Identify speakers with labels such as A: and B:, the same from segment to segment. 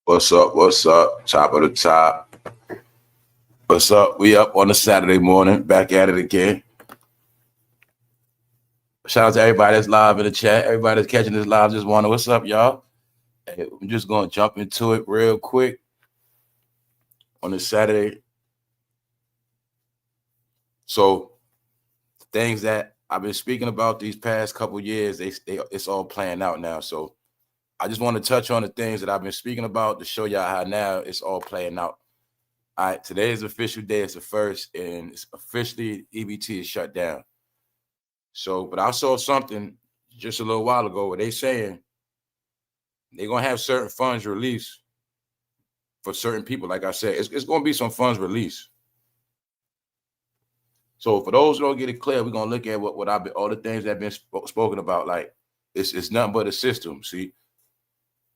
A: What's up? What's up? Top of the top. What's up? We up on a Saturday morning, back at it again. Shout out to everybody that's live in the chat. Everybody that's catching this live just wondering what's up, y'all. Hey, I'm just gonna jump into it real quick on this Saturday. So things that I've been speaking about these past couple years, it's all playing out now. So I just want to touch on the things that I've been speaking about to show y'all how now it's all playing out. All right, today is the official day. It's the first, and it's officially EBT is shut down. So, but I saw something just a little while ago where they saying they're gonna have certain funds released for certain people. Like I said, it's gonna be some funds released. So for those who don't get it clear, we're gonna look at what I've been, all the things that have been spoken about. Like it's nothing but a system. See,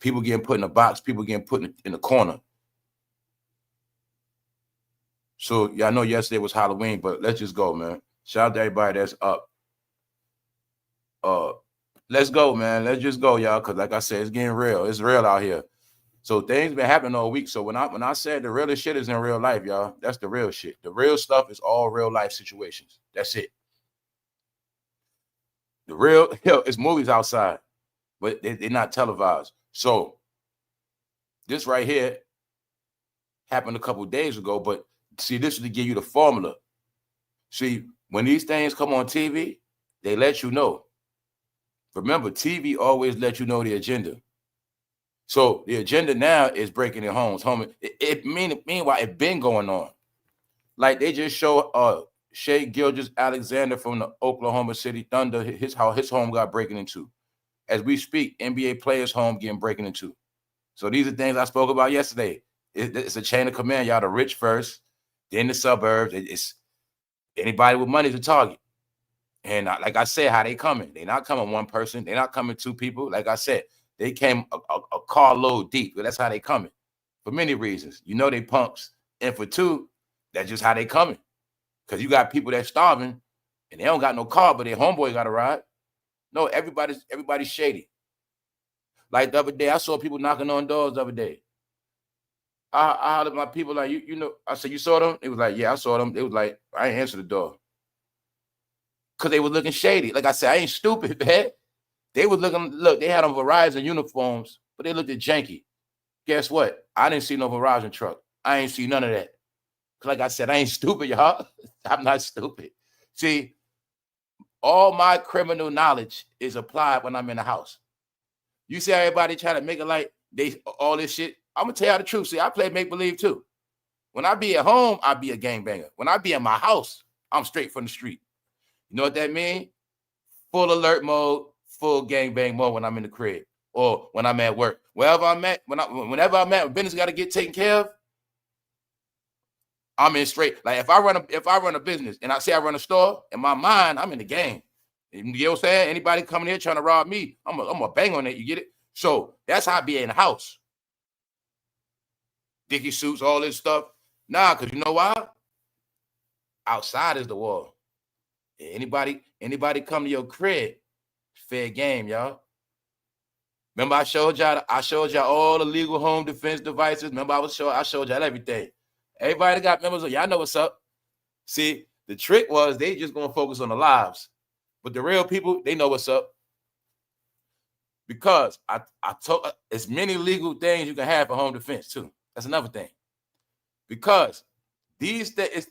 A: people getting put in a box, people getting put in a corner. So yeah, I know yesterday was Halloween, but let's just go, man. Shout out to everybody that's up. Let's go, man. Let's just go, y'all. Cause like I said, it's getting real. It's real out here. So things been happening all week. So when I said the realest shit is in real life, y'all, that's the real shit. The real stuff is all real life situations. That's it. The real it's movies outside, but they're not televised. So this right here happened a couple of days ago, but see, this is to give you the formula. See, when these things come on TV, they let you know. Remember, TV always let you know the agenda. So the agenda now is breaking in homes. Meanwhile, it's been going on. Like they just show Shea Gilgeous-Alexander from the Oklahoma City Thunder, how his home got breaking into. As we speak, NBA players' home getting breaking into. So these are things I spoke about yesterday. It's a chain of command. Y'all the rich first, then the suburbs. It's anybody with money to target. And like I said, how they coming? They're not coming one person. They're not coming two people. Like I said, they came a carload deep. But that's how they coming for many reasons. You know they punks. And for two, that's just how they coming. Because you got people that's starving and they don't got no car, but their homeboy got a ride. No, everybody's shady. Like the other day, I saw people knocking on doors the other day. I hollered at my people like, you know, I said, you saw them? It was like, yeah, I saw them. It was like, I ain't answer the door. Because they were looking shady. Like I said, I ain't stupid, man. They were looking, look, they had on Verizon uniforms, but they looked at janky. Guess what? I didn't see no Verizon truck. I ain't see none of that. Like I said, I ain't stupid, y'all. I'm not stupid. See, all my criminal knowledge is applied when I'm in the house. You see everybody trying to make it like they all this shit. I'm gonna tell you the truth. See, I play make-believe too. When I be at home, I be a gangbanger. When I be in my house, I'm straight from the street. You know what that means? Full alert mode, full gangbang mode when I'm in the crib or when I'm at work. Wherever I'm at, whenever I'm at, when business got to get taken care of, I'm in straight. Like if I run a business and I say I run a store, in my mind, I'm in the game. You know what I'm saying? Anybody coming here trying to rob me, I'm gonna bang on it. You get it? So that's how I be in the house. Dickie suits, all this stuff. Nah, because you know why? Outside is the wall. Anybody come to your crib, fair game, y'all. Remember I showed y'all all the legal home defense devices. Remember I showed y'all everything. Everybody that got members, y'all know what's up. See, the trick was they just gonna focus on the lives. But the real people, they know what's up. Because I told as many legal things you can have for home defense too. That's another thing. Because these things,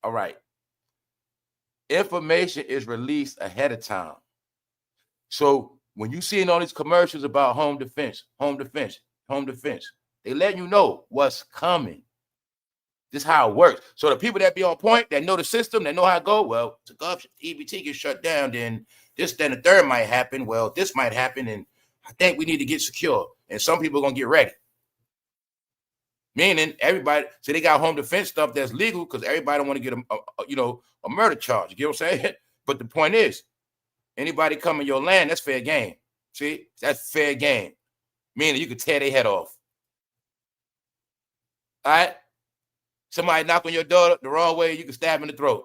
A: all right. Information is released ahead of time. So when you see all these commercials about home defense, they let you know what's coming. This is how it works. So the people that be on point, that know the system, that know how it go, well, the EBT gets shut down, then this, then the third might happen. Well, this might happen, and I think we need to get secure. And some people are going to get ready. Meaning everybody, so they got home defense stuff that's legal because everybody don't want to get a murder charge. You get what I'm saying? But the point is, anybody come in your land, that's fair game. See, that's fair game. Meaning you could tear their head off. All right? Somebody knock on your door the wrong way, you can stab in the throat.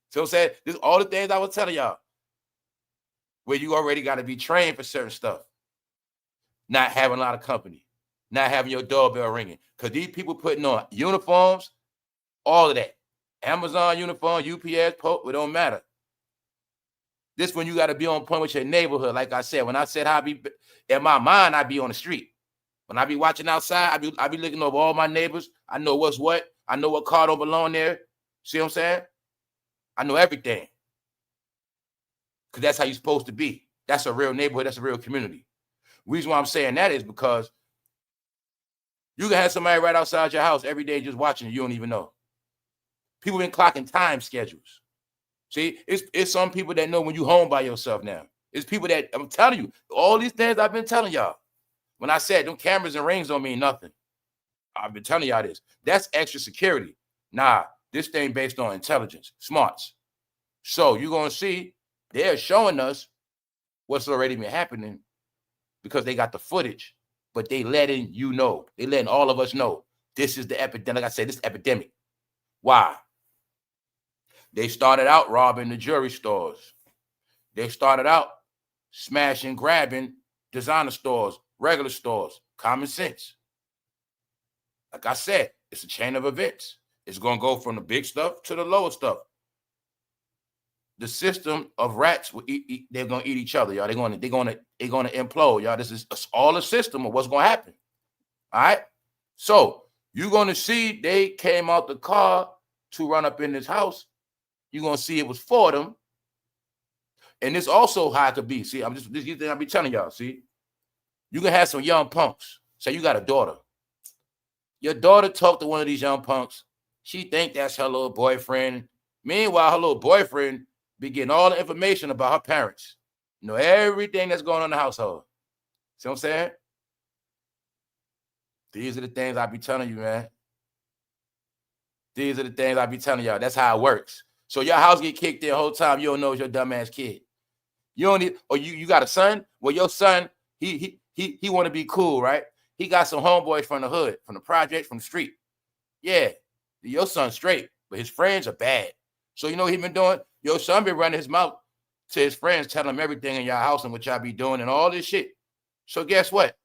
A: So I'm saying, this all the things I was telling y'all, where you already got to be trained for certain stuff. Not having a lot of company. not having your doorbell ringing. Because these people putting on uniforms, all of that. Amazon uniform, UPS, Post, it don't matter. This when you got to be on point with your neighborhood. Like I said, when I said how I be, in my mind, I be on the street. When I be watching outside, I be looking over all my neighbors. I know what's what. I know what car don't belong there. See what I'm saying? I know everything. Because that's how you're supposed to be. That's a real neighborhood. That's a real community. The reason why I'm saying that is because you can have somebody right outside your house every day just watching you. You don't even know. People been clocking time schedules. See, it's some people that know when you home by yourself now. It's people that, I'm telling you, all these things I've been telling y'all. When I said them cameras and rings don't mean nothing. I've been telling y'all this. That's extra security. Nah, this thing based on intelligence, smarts. So you're going to see they're showing us what's already been happening because they got the footage, but they letting you know. They letting all of us know this is the epidemic. Like I said, this is epidemic. Why? They started out robbing the jewelry stores. They started out smashing, grabbing designer stores, regular stores, common sense. Like I said, it's a chain of events. It's going to go from the big stuff to the lower stuff. The system of rats will eat they're going to eat each other, y'all. They're going to implode, y'all. This is all a system of what's going to happen. All right? So you're going to see they came out the car to run up in this house. You're going to see it was for them. And this also how it could be. See, this thing I be telling y'all, see? You can have some young punks. Say you got a daughter. Your daughter talked to one of these young punks. She think that's her little boyfriend. Meanwhile, her little boyfriend be getting all the information about her parents. You know, everything that's going on in the household. See what I'm saying? These are the things I be telling you, man. These are the things I be telling y'all. That's how it works. So your house get kicked in the whole time. You don't know it's your dumbass kid. You don't need, or you got a son? Well, your son, he want to be cool, right? He got some homeboys from the hood, from the projects, from the street. Yeah, your son's straight, but his friends are bad. So you know what he been doing? Your son been running his mouth to his friends, telling them everything in your house and what y'all be doing and all this shit. So guess what?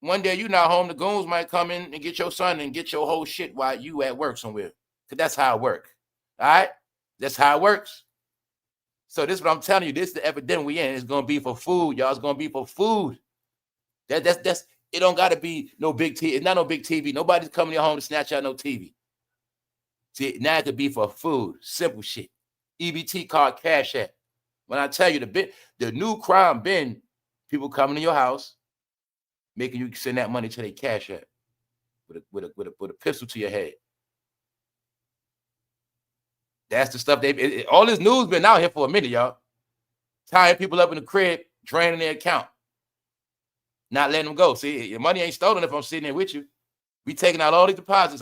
A: One day you not home, the goons might come in and get your son and get your whole shit while you at work somewhere. Because that's how it works. All right? That's how it works. So this is what I'm telling you. This is the epidemic we in. It's going to be for food, y'all. It's going to be for food. That's it don't got to be no big TV. It's not no big TV. Nobody's coming to your home to snatch out no TV. See, now it could be for food. Simple shit. EBT card, Cash App. When I tell you the new crime been people coming to your house, making you send that money to their Cash App with a pistol to your head. That's the stuff all this news been out here for a minute, y'all. Tying people up in the crib, draining their account. Not letting them go. See, your money ain't stolen if I'm sitting there with you. We taking out all these deposits.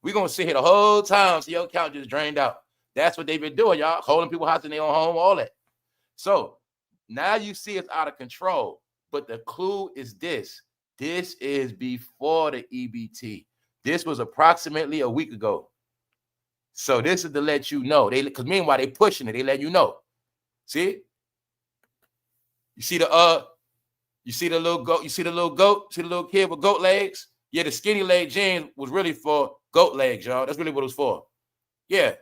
A: We're going to sit here the whole time so your account just drained out. That's what they've been doing, y'all. Holding people house in their own home, all that. So now you see it's out of control. But the clue is this. This is before the EBT. This was approximately a week ago. So this is to let you know. Because meanwhile, they pushing it. They let you know. See? You see the little goat? You see the little goat? See the little kid with goat legs? Yeah, the skinny leg jeans was really for goat legs, y'all. That's really what it was for. Yeah.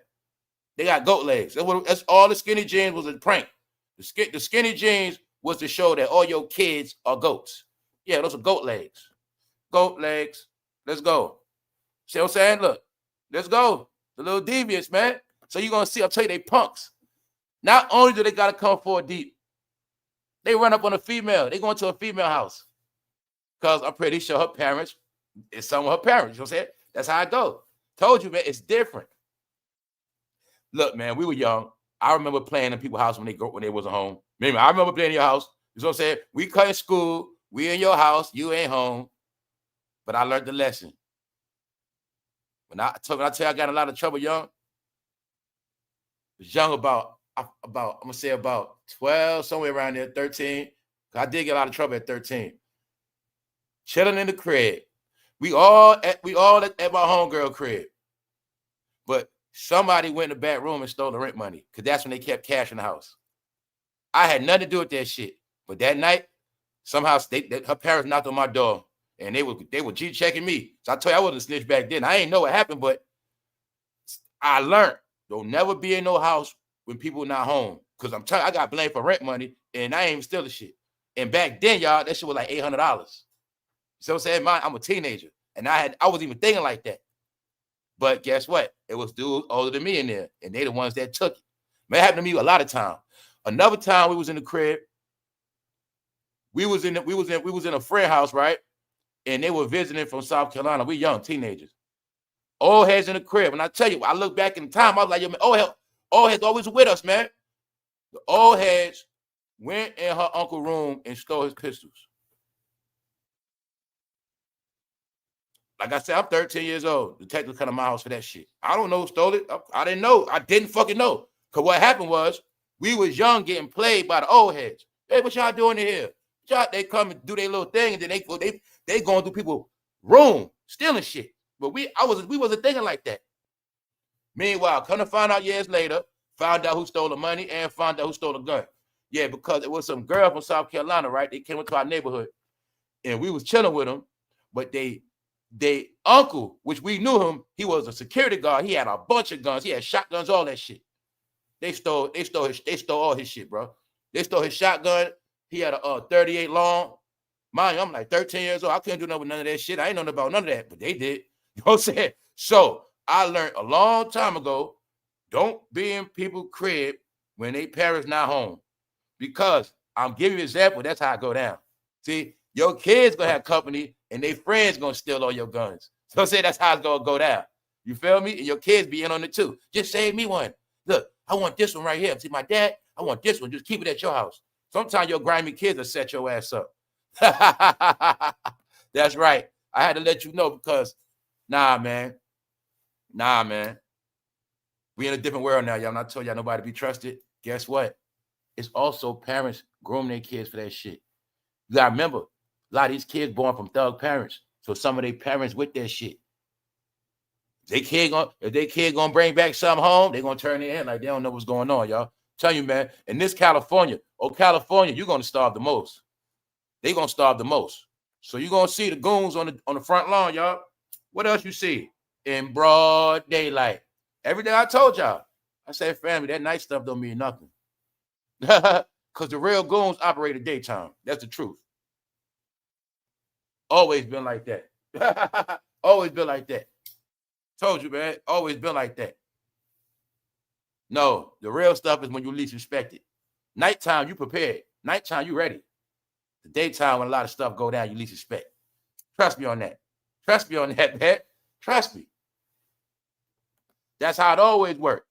A: They got goat legs. That's all the skinny jeans was a prank. The skinny jeans was to show that all your kids are goats. Yeah, those are goat legs. Goat legs. Let's go. See what I'm saying? Look. Let's go. The little deviants, man. So you're going to see, I'll tell you, they punks. Not only do they got to come for deep, they run up on a female. They go into a female house. Because I'm pretty sure her parents is some of her parents. You know what I'm saying? That's how it goes. Told you, man, it's different. Look, man, we were young. I remember playing in people's house when they wasn't home. Maybe I remember playing in your house. You know what I'm saying? We cut in school. We in your house. You ain't home. But I learned the lesson. When I tell you I got in a lot of trouble young, I was young about I'm going to say about 12, somewhere around there, 13. I did get a lot of trouble at 13. Chilling in the crib. We all at my homegirl crib. But somebody went in the back room and stole the rent money because that's when they kept cash in the house. I had nothing to do with that shit. But that night, somehow her parents knocked on my door and they were G checking me. So I told you I wasn't a snitch back then. I ain't know what happened, but I learned don't never be in no house when people not home. Cause I'm telling you, I got blamed for rent money and I ain't even stealing shit. And back then, y'all, that shit was like $800. So I'm saying, I'm a teenager, and I wasn't even thinking like that. But guess what? It was dudes older than me in there, and they the ones that took it. Man, it happened to me a lot of times. Another time we was in the crib. We was in a friend house, right? And they were visiting from South Carolina. We young teenagers. Old heads in the crib. And I tell you, I look back in time, I was like, yo, man, old heads always with us, man. The old heads went in her uncle's room and stole his pistols. Like I said, I'm 13 years old. Detectives come to my house for that shit. I don't know who stole it. I didn't know. I didn't fucking know. Because what happened was, we was young getting played by the old heads. Hey, what y'all doing in here? They come and do their little thing, and then they going through people's room, stealing shit. But we wasn't thinking like that. Meanwhile, come to find out years later, found out who stole the money and found out who stole the gun. Yeah, because it was some girl from South Carolina, right? They came into our neighborhood, and we was chilling with them, but they uncle, which we knew him, he was a security guard. He had a bunch of guns. He had shotguns, all that shit. They stole all his shit, bro. They stole his shotgun. He had a 38 long. Mind you, I'm like 13 years old. I couldn't do nothing with none of that shit. I ain't know nothing about none of that, but they did. You know what I'm saying? So I learned a long time ago, don't be in people's crib when they parents not home. Because I'm giving you an example, that's how I go down. See, your kids gonna have company and their friends gonna steal all your guns. So I say that's how it's gonna go down. You feel me? And your kids be in on it too. Just save me one. Look, I want this one right here. See, my dad, I want this one. Just keep it at your house. Sometimes your grimy kids will set your ass up. That's right. I had to let you know because, nah, man. We in a different world now, y'all. I'm not telling y'all nobody to be trusted. Guess what? It's also parents groom their kids for that shit. You gotta remember, a lot of these kids born from thug parents. So some of their parents with that shit. If their kid gonna bring back something home, they gonna turn their head like they don't know what's going on, y'all. Tell you, man, in this California, you're gonna starve the most. They gonna starve the most. So you're gonna see the goons on the front lawn, y'all. What else you see? In broad daylight. Everything I told y'all. I said, family, that night stuff don't mean nothing. Because the real goons operate at daytime. That's the truth. Always been like that. Always been like that. Told you, man. Always been like that. No, the real stuff is when you least expect it. Nighttime, you prepared. Nighttime, you ready. The daytime, when a lot of stuff go down, you least expect. Trust me on that. Trust me on that, man. Trust me. That's how it always works.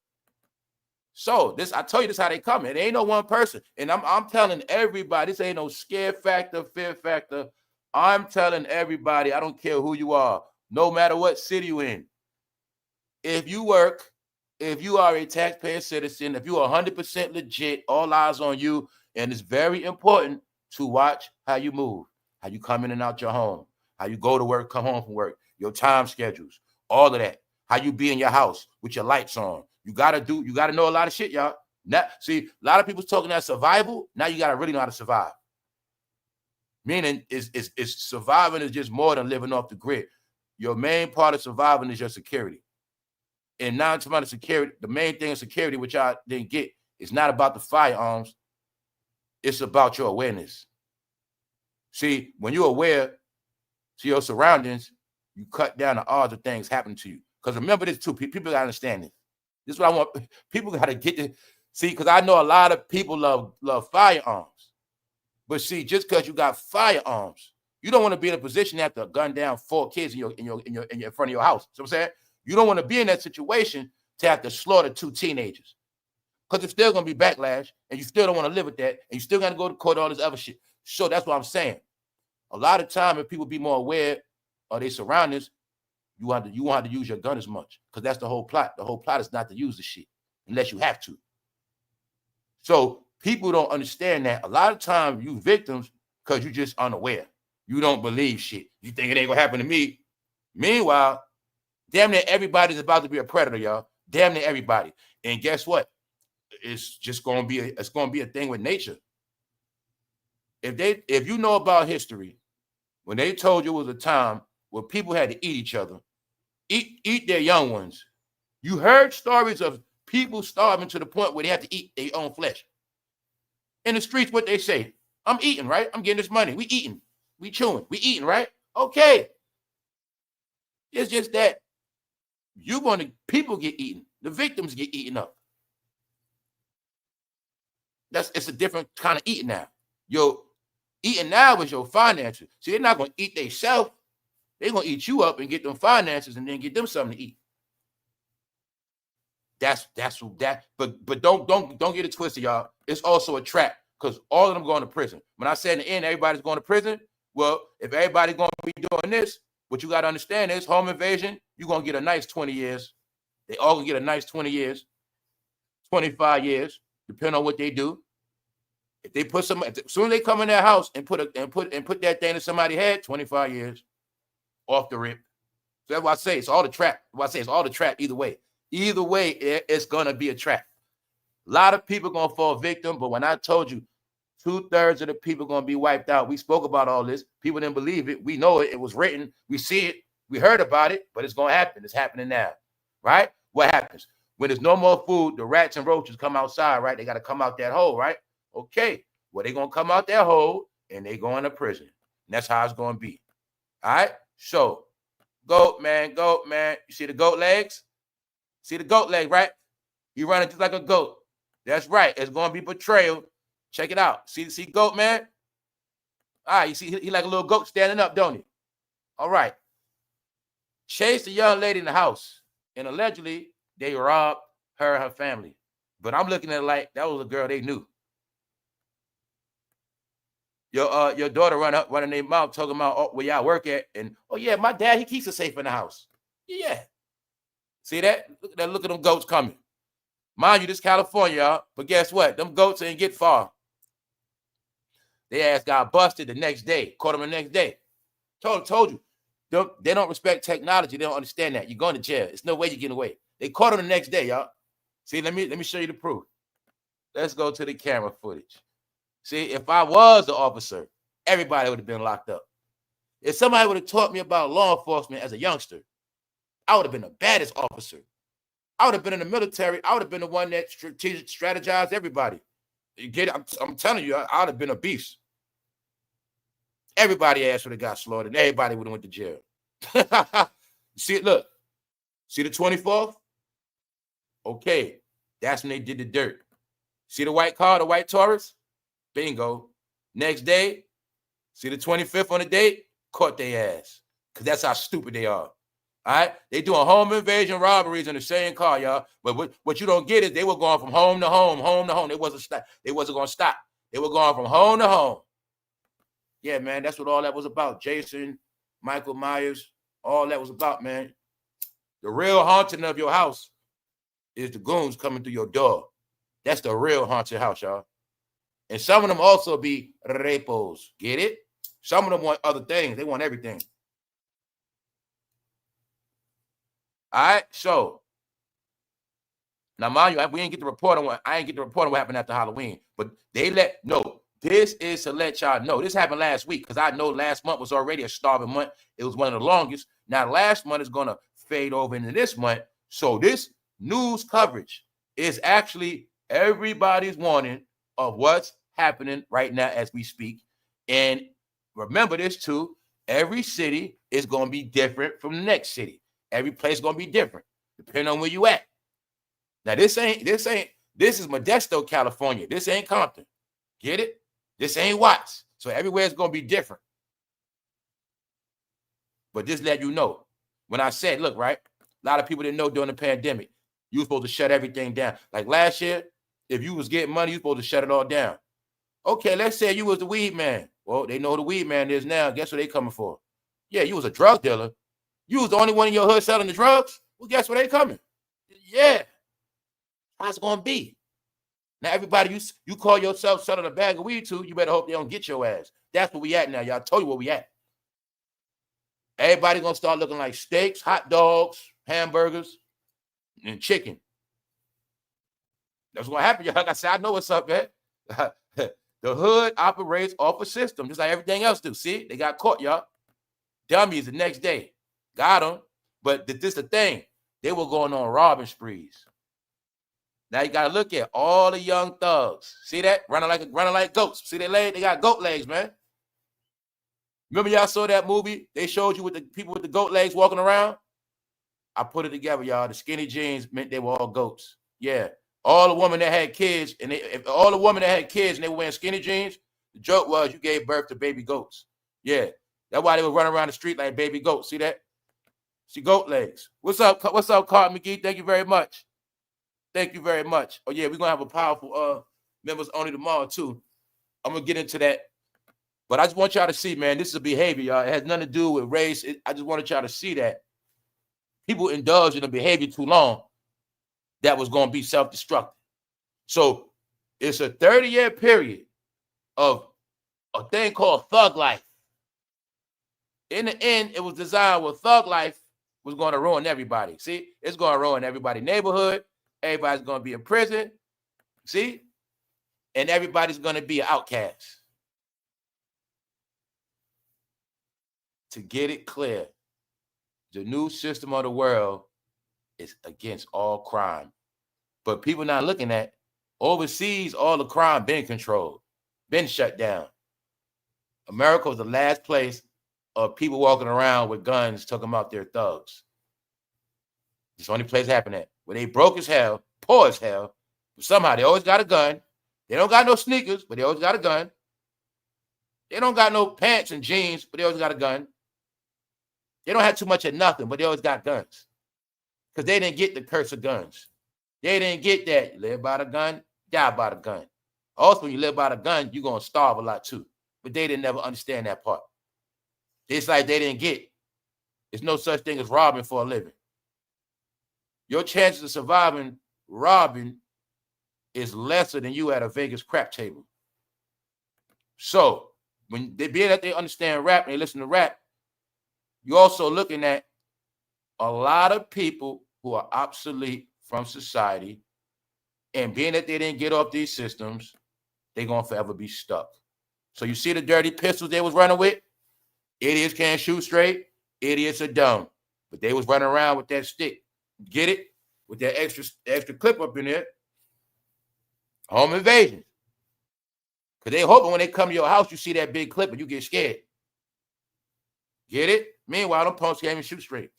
A: So I told you this how they come. It ain't no one person. And I'm telling everybody, this ain't no scare factor, fear factor. I'm telling everybody, I don't care who you are, no matter what city you're in. If you work, if you are a taxpayer citizen, if you are 100% legit, all eyes on you, and it's very important to watch how you move, how you come in and out your home, how you go to work, come home from work, your time schedules, all of that, how you be in your house with your lights on. You gotta know a lot of shit, y'all. Now, see, a lot of people's talking about survival. Now you gotta really know how to survive. Meaning, is surviving is just more than living off the grid. Your main part of surviving is your security. And now it's about security. The main thing in security, which I didn't get, is not about the firearms. It's about your awareness. See, when you're aware to your surroundings, you cut down the odds of things happening to you. Because remember this too, people gotta understand this. This is what I want. People gotta get this. See, because I know a lot of people love firearms. But see, just because you got firearms, you don't want to be in a position to have to gun down 4 kids in front of your house. So I'm saying you don't want to be in that situation to have to slaughter 2 teenagers. Because it's still gonna be backlash, and you still don't want to live with that, and you still gotta go to court, all this other shit. So that's what I'm saying. A lot of time, if people be more aware of their surroundings, you won't have to use your gun as much. Because that's the whole plot. The whole plot is not to use the shit unless you have to. So people don't understand that. A lot of times you victims because you're just unaware. You don't believe shit. You think it ain't gonna happen to me. Meanwhile, damn near everybody's about to be a predator, y'all. Damn near everybody. And guess what? It's just gonna be a thing with nature. If you know about history, when they told you it was a time where people had to eat each other, eat their young ones. You heard stories of people starving to the point where they have to eat their own flesh. In the streets, what they say, I'm eating, right? I'm getting this money. We eating. We chewing. We eating, right? Okay. It's just that people get eaten. The victims get eaten up. It's a different kind of eating now. Your eating now is your finances. See, they're not going to eat themselves. They're going to eat you up and get them finances and then get them something to eat. That's that. But don't get it twisted, y'all. It's also a trap because all of them going to prison. When I say in the end, everybody's going to prison. Well, if everybody's going to be doing this, what you got to understand is home invasion, you're going to get a nice 20 years. They all going to get a nice 20 years, 25 years, depending on what they do. If they put as soon as they come in their house and put that thing in somebody's head, 25 years off the rip. So that's why I say it's all the trap. It's all the trap either way. Either way, it's going to be a trap. A lot of people going to fall victim, but when I told you 2/3 of the people going to be wiped out, we spoke about all this. People didn't believe it. We know it. It was written. We see it. We heard about it, but it's going to happen. It's happening now, right? What happens? When there's no more food, the rats and roaches come outside, right? They got to come out that hole, right? Okay. Well, they're going to come out that hole, and they going to prison. And that's how it's going to be. All right? So, goat, man. You see the goat legs? See the goat leg, right? He running just like a goat. That's right. It's going to be betrayal. Check it out. See goat, man? All right, you see he like a little goat standing up, don't he? All right. Chased a young lady in the house, and allegedly they robbed her and her family. But I'm looking at it like that was a girl they knew. Your daughter running their mouth talking about where y'all work at, and yeah, my dad, he keeps us safe in the house. Yeah. See that? Look at them goats coming. Mind you, this California, y'all. But guess what? Them goats ain't get far. They ass got busted the next day. Caught them the next day. Told you. They don't respect technology. They don't understand that. You're going to jail. There's no way you're getting away. They caught them the next day, y'all. See, let me show you the proof. Let's go to the camera footage. See, if I was the officer, everybody would have been locked up. If somebody would have taught me about law enforcement as a youngster, I would have been the baddest officer. I would have been in the military. I would have been the one that strategized everybody. You get it? I'm telling you, I would have been a beast. Everybody ass would have got slaughtered, and everybody would have went to jail. See it? Look. See the 24th? Okay. That's when they did the dirt. See the white car, the white Taurus? Bingo. Next day, see the 25th on the date? Caught their ass. Because that's how stupid they are. All right? They doing home invasion robberies in the same car, y'all. But what you don't get is they were going from home to home, home to home. They wasn't going to stop. They were going from home to home. Yeah, man, that's what all that was about. Jason, Michael Myers, all that was about, man. The real haunting of your house is the goons coming through your door. That's the real haunted house, y'all. And some of them also be repos. Get it? Some of them want other things. They want everything. All right, so now, mind you, I ain't get the report on what happened after Halloween, but this is to let y'all know. This happened last week because I know last month was already a starving month. It was one of the longest. Now, last month is going to fade over into this month. So this news coverage is actually everybody's warning of what's happening right now as we speak. And remember this too, every city is going to be different from the next city. Every place is going to be different, depending on where you at. Now, this is Modesto, California. This ain't Compton. Get it? This ain't Watts. So everywhere is going to be different. But just let you know, when I said, look, right, a lot of people didn't know during the pandemic, you were supposed to shut everything down. Like last year, if you was getting money, you were supposed to shut it all down. Okay, let's say you was the weed man. Well, they know who the weed man is now. Guess what they coming for? Yeah, you was a drug dealer. You was the only one in your hood selling the drugs. Well, guess where they coming? Yeah. How's it going to be? Now, everybody you call yourself selling a bag of weed to, you better hope they don't get your ass. That's where we at now, y'all. I told you where we at. Everybody going to start looking like steaks, hot dogs, hamburgers, and chicken. That's what happened, y'all. Like I said, I know what's up, man. The hood operates off a system, just like everything else do. See? They got caught, y'all. dummies the next day. Got them. But this the thing. They were going on robbing sprees. Now you got to look at all the young thugs. See that? Running like goats. See their legs? They got goat legs, man. Remember y'all saw that movie? They showed you with the people with the goat legs walking around? I put it together, y'all. The skinny jeans meant they were all goats. Yeah. All the women that had kids, and all the women that had kids and they were wearing skinny jeans, the joke was you gave birth to baby goats. Yeah. That's why they were running around the street like baby goats. See that? See goat legs. What's up, Carl McGee? Thank you very much. Thank you very much. Oh, yeah, we're going to have a powerful members only tomorrow, too. I'm going to get into that. But I just want y'all to see, man, this is a behavior, y'all. It has nothing to do with race. I just wanted y'all to see that people indulge in a behavior too long that was going to be self-destructive. So it's a 30-year period of a thing called thug life. In the end, it was designed with thug life was going to ruin everybody. See, it's going to ruin everybody's neighborhood. Everybody's going to be in prison. See? And everybody's going to be an outcast. To get it clear, the new system of the world is against all crime. But people not looking at overseas, all the crime been controlled, been shut down. America was the last place of people walking around with guns talking about their thugs. It's the only place happening at. Where they broke as hell, poor as hell, but somehow they always got a gun. They don't got no sneakers, but they always got a gun. They don't got no pants and jeans, but they always got a gun. They don't have too much of nothing, but they always got guns. Because they didn't get the curse of guns. They didn't get that. You live by the gun, die by the gun. Also, when you live by the gun, you're going to starve a lot too. But they didn't never understand that part. It's like they didn't get. There's no such thing as robbing for a living. Your chances of surviving robbing is lesser than you at a Vegas crap table. So, when they being that they understand rap and they listen to rap, you're also looking at a lot of people who are obsolete from society, and being that they didn't get off these systems, they're going to forever be stuck. So you see the dirty pistols they was running with? Idiots can't shoot straight. Idiots are dumb. But they was running around with that stick. Get it? With that extra clip up in there. Home invasion. Because they hoping when they come to your house, you see that big clip and you get scared. Get it? Meanwhile, them punks can't even shoot straight.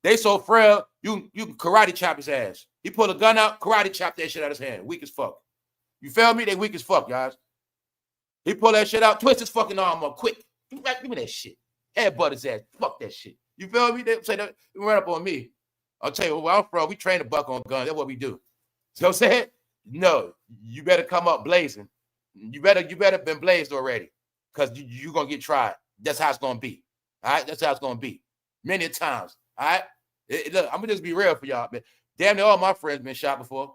A: They so frail, you can karate chop his ass. He pull a gun out, karate chop that shit out of his hand. Weak as fuck. You feel me? They weak as fuck, guys. He pull that shit out, twist his fucking arm up quick. Give me that shit. Headbutt his ass. Fuck that shit. You feel me? They say that, they run up on me. I'll tell you where I'm from. We train a buck on guns. That's what we do. See what I'm saying? No, you better come up blazing. You better been blazed already. Because you're going to get tried. That's how it's going to be. All right? That's how it's going to be. Many times. All right? Look, I'm going to just be real for y'all. Man. Damn near all my friends been shot before.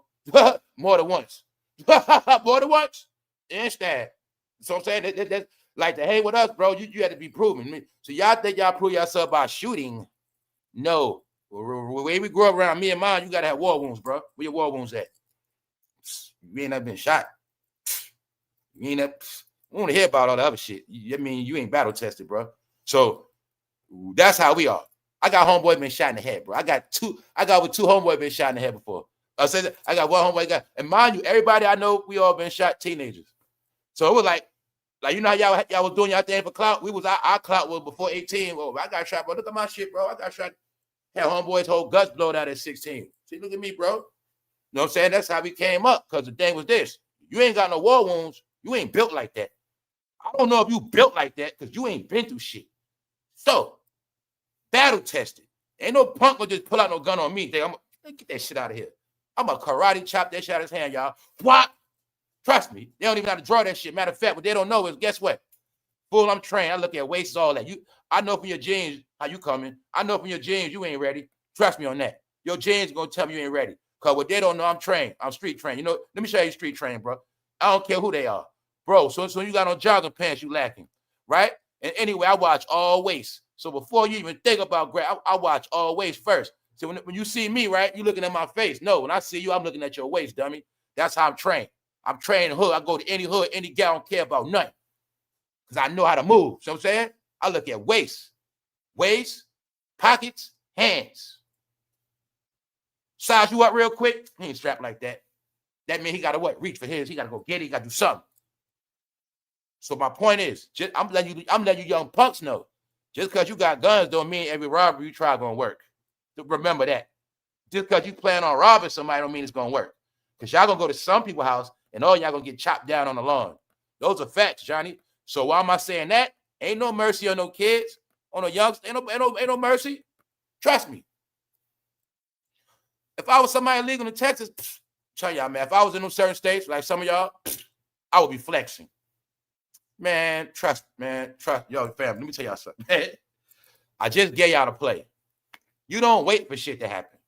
A: More than once. More than once. And stabbed. So I'm saying, that's like to hate with us, bro, you had to be proven. So y'all think y'all prove yourself by shooting? No. The way we grew up around me and mine, you got to have war wounds, bro. Where your war wounds at? You ain't never been shot. You ain't never... I want to hear about all the other shit. I mean, you ain't battle tested, bro. So that's how we are. I got homeboy been shot in the head, bro. I got with two homeboy been shot in the head before. I got one homeboy and mind you, everybody I know, we all been shot teenagers. So it was like you know how y'all was doing y'all thing for clout. Our clout was before 18. Well, I got shot, bro. Look at my shit, bro. I got shot. Had homeboys whole guts blown out at 16. See, look at me, bro. You know what I'm saying? That's how we came up. Because the thing was this: you ain't got no war wounds. You ain't built like that. I don't know if you built like that because you ain't been through shit. So, battle tested. Ain't no punk will just pull out no gun on me. I'm gonna get that shit out of here. I'm a karate chop that shit out of his hand, y'all. What? Trust me, they don't even know how to draw that shit. Matter of fact, what they don't know is, guess what? Fool, I'm trained. I look at weights, all that. I know from your genes how you coming. I know from your genes you ain't ready. Trust me on that. Your genes gonna tell me you ain't ready. Because what they don't know, I'm trained. I'm street trained. You know, let me show you street trained, bro. I don't care who they are. Bro, so you got on jogging pants, you lacking, right? And anyway, I watch all waist. So before you even think about grab, I watch all waist first. So when you see me, right, you looking at my face. No, when I see you, I'm looking at your waist, dummy. That's how I'm trained. I'm trained hood. I go to any hood, any gal, I don't care about nothing. Because I know how to move. So I'm saying? I look at waist, pockets, hands. Size you up real quick. He ain't strapped like that. That means he got to what? Reach for his. He got to go get it. He got to do something. So my point is, I'm letting you young punks know, just because you got guns don't mean every robbery you try gonna work. Remember that. Just because you plan on robbing somebody don't mean it's gonna work. Because y'all gonna go to some people's house and all y'all gonna get chopped down on the lawn. Those are facts, Johnny. So why am I saying that? Ain't no mercy on no kids, on no youngsters. Ain't no mercy. Trust me. If I was somebody illegal in Texas, tell y'all, man, if I was in those certain states, like some of y'all, I would be flexing. Man, trust. Yo, fam, let me tell y'all something. I just gave y'all to play. You don't wait for shit to happen.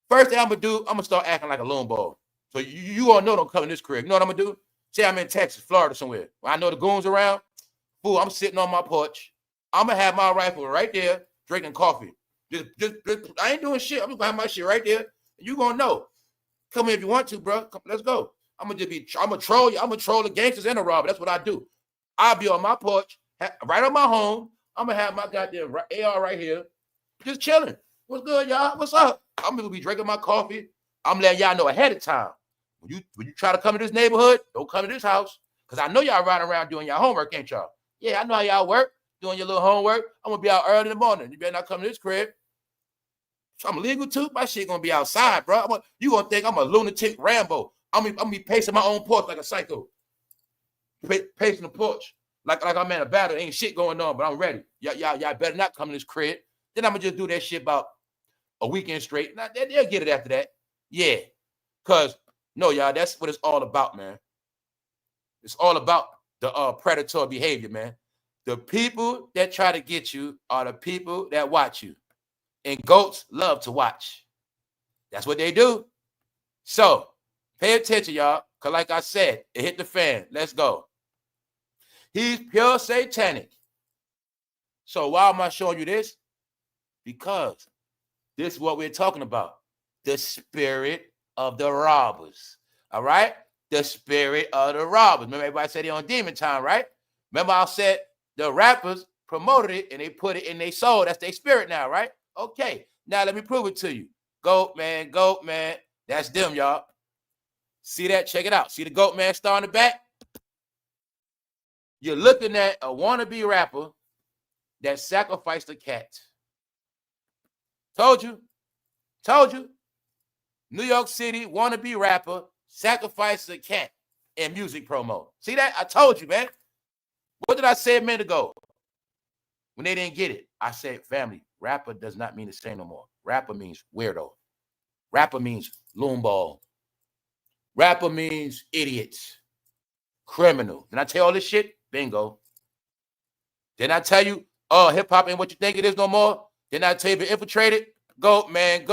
A: First thing I'm going to do, I'm going to start acting like a lone ball. So you all know don't come in this crib. You know what I'm going to do? Say I'm in Texas, Florida somewhere. When I know the goons around, fool, I'm sitting on my porch. I'm going to have my rifle right there, drinking coffee. Just, I ain't doing shit. I'm just going to have my shit right there. You going to know. Come here if you want to, bro. Come, let's go. I'm going to troll you. I'm going to troll the gangsters and the robber. That's what I do. I'll be on my porch, right on my home. I'm going to have my goddamn AR right here, just chilling. What's good, y'all? What's up? I'm going to be drinking my coffee. I'm letting y'all know ahead of time. When you try to come to this neighborhood, don't come to this house. Because I know y'all riding around doing your homework, ain't y'all? Yeah, I know how y'all work, doing your little homework. I'm going to be out early in the morning. You better not come to this crib. So I'm illegal too. My shit going to be outside, bro. You going to think I'm a lunatic Rambo. I'm going to be pacing my own porch like a psycho. Pacing the porch. Like I'm in a battle. Ain't shit going on, but I'm ready. Y'all better not come to this crib. Then I'm going to just do that shit about a weekend straight. Now, they'll get it after that. Yeah. Because, no, y'all, that's what it's all about, man. It's all about the predatory behavior, man. The people that try to get you are the people that watch you. And goats love to watch. That's what they do. So, pay attention, y'all. Because like I said, it hit the fan. Let's go. He's pure satanic. So why am I showing you this? Because this is what we're talking about. The spirit of the robbers. All right? The spirit of the robbers. Remember everybody said they on demon time, right? Remember I said the rappers promoted it and they put it in their soul. That's their spirit now, right? Okay. Now let me prove it to you. Goat man. That's them, y'all. See that? Check it out. See the goat man star in the back? You're looking at a wannabe rapper that sacrificed a cat. Told you. New York City wannabe rapper sacrificed a cat in music promo. See that? I told you, man. What did I say a minute ago when they didn't get it? I said, family, rapper does not mean the same no more. Rapper means weirdo. Rapper means loonball. Rapper means idiots. Criminal. Did I tell you all this shit? Bingo. Didn't I tell you, hip-hop ain't what you think it is no more? Didn't I tell you if infiltrated? Goat man.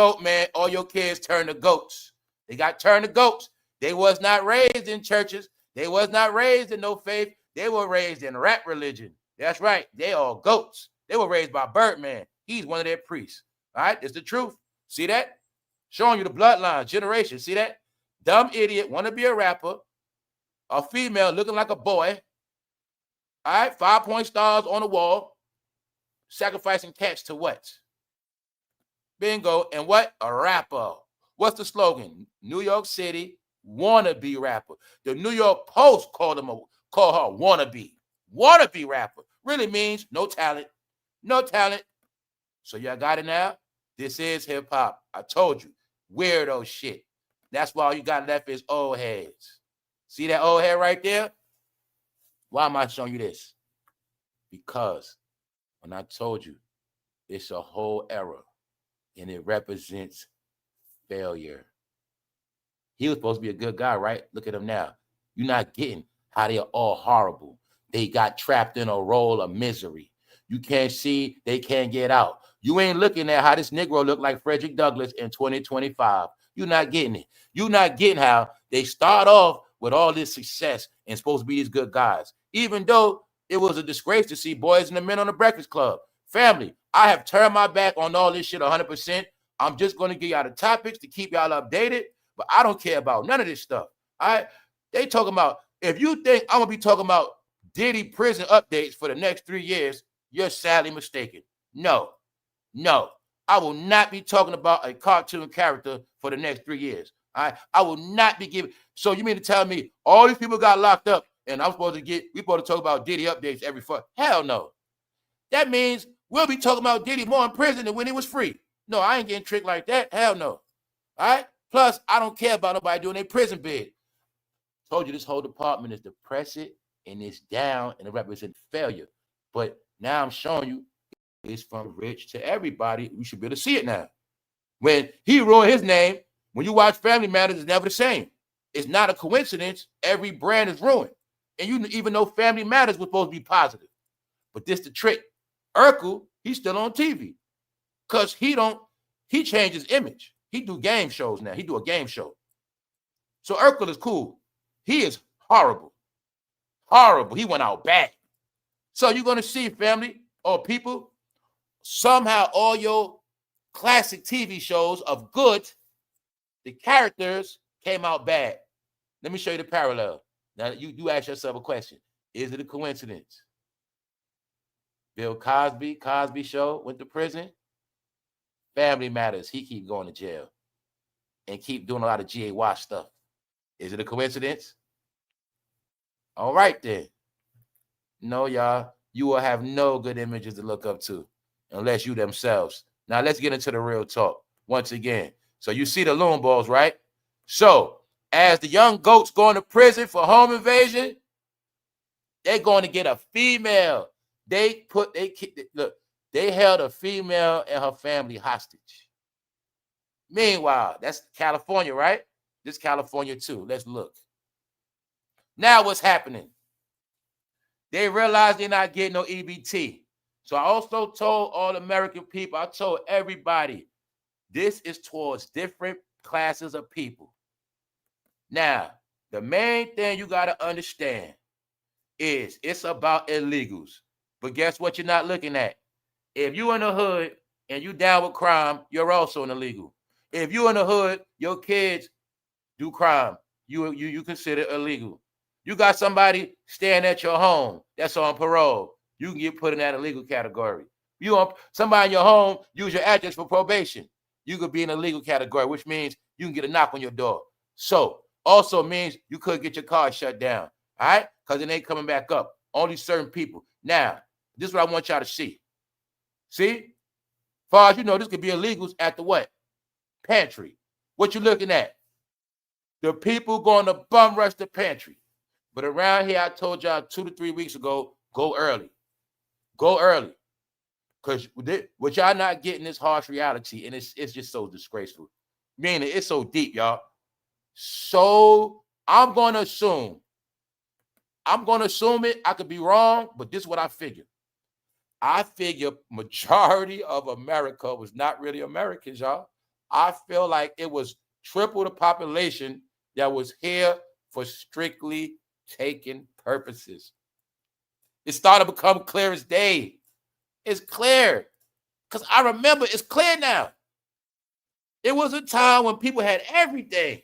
A: All your kids turn to goats. They got turned to goats. They was not raised in churches. They was not raised in no faith. They were raised in rap religion. That's right. They all goats. They were raised by Birdman. He's one of their priests. All right? It's the truth. See that? Showing you the bloodline, generation. See that? Dumb idiot, want to be a rapper. A female looking like a boy. All right? 5-point stars on the wall. Sacrificing cats to what? Bingo. And what? A rapper. What's the slogan? New York City wannabe rapper. The New York Post called her wannabe. Wannabe rapper. Really means no talent. No talent. So y'all got it now? This is hip hop. I told you. Weirdo shit. That's why all you got left is old heads. See that old head right there? Why am I showing you this? Because when I told you it's a whole era and it represents failure. He was supposed to be a good guy, right? Look at him now. You're not getting how they are all horrible. They got trapped in a role of misery. You can't see, they can't get out. You ain't looking at how this Negro looked like Frederick Douglass in 2025. You're not getting it. You're not getting how they start off with all this success and supposed to be these good guys. Even though it was a disgrace to see boys and the men on the Breakfast Club. Family, I have turned my back on all this shit 100%. I'm just going to give y'all the topics to keep y'all updated, but I don't care about none of this stuff. All right? They talking about, if you think I'm going to be talking about Diddy prison updates for the next 3 years, you're sadly mistaken. No, I will not be talking about a cartoon character for the next 3 years. I will not be giving. So you mean to tell me all these people got locked up and we supposed to talk about Diddy updates every hell no. That means we'll be talking about Diddy more in prison than when he was free. No, I ain't getting tricked like that. Hell no. All right? Plus, I don't care about nobody doing their prison bid. Told you this whole department is depressing and it's down and it represents failure. But now I'm showing you it's from rich to everybody. We should be able to see it now. When he ruined his name, when you watch Family Matters, it's never the same. It's not a coincidence. Every brand is ruined. And you even though Family Matters was supposed to be positive. But this the trick. Urkel, he's still on TV. Because he changed his image. He do game shows now. He do a game show. So Urkel is cool. He is horrible. Horrible. He went out bad. So you're going to see, family or people, somehow all your classic TV shows of good, the characters came out bad. Let me show you the parallel. Now, you ask yourself a question. Is it a coincidence? Bill Cosby show, went to prison. Family Matters, he keep going to jail and keep doing a lot of G.A. Wash stuff. Is it a coincidence? All right, then. No, y'all. You will have no good images to look up to unless you themselves. Now, let's get into the real talk once again. So you see the loon balls, right? So as the young goats going to prison for home invasion, they're going to get a female. They held a female and her family hostage. Meanwhile, that's California, right? This California too. Let's look. Now what's happening? They realize they're not getting no EBT. So I also told all American people, I told everybody, this is towards different classes of people. Now, the main thing you got to understand is it's about illegals. But guess what you're not looking at? If you in the hood and you down with crime, you're also an illegal. If you in the hood, your kids do crime, you consider illegal. You got somebody staying at your home that's on parole, you can get put in that illegal category. Somebody in your home use your address for probation, you could be in a legal category, which means you can get a knock on your door. So also means you could get your car shut down, all right? Because it ain't coming back up. Only certain people. Now, this is what I want y'all to see. See? Far as you know, this could be illegals at the what? Pantry. What you looking at? The people going to bum rush the pantry. But around here, I told y'all 2 to 3 weeks ago, go early. Go early. Because what y'all not getting is harsh reality, and it's just so disgraceful. Meaning, it's so deep, y'all. So I'm going to assume it. I could be wrong, but this is what I figure. I figure majority of America was not really Americans, y'all. I feel like it was triple the population that was here for strictly taking purposes. It started to become clear as day. It's clear. Because I remember it's clear now. It was a time when people had everything.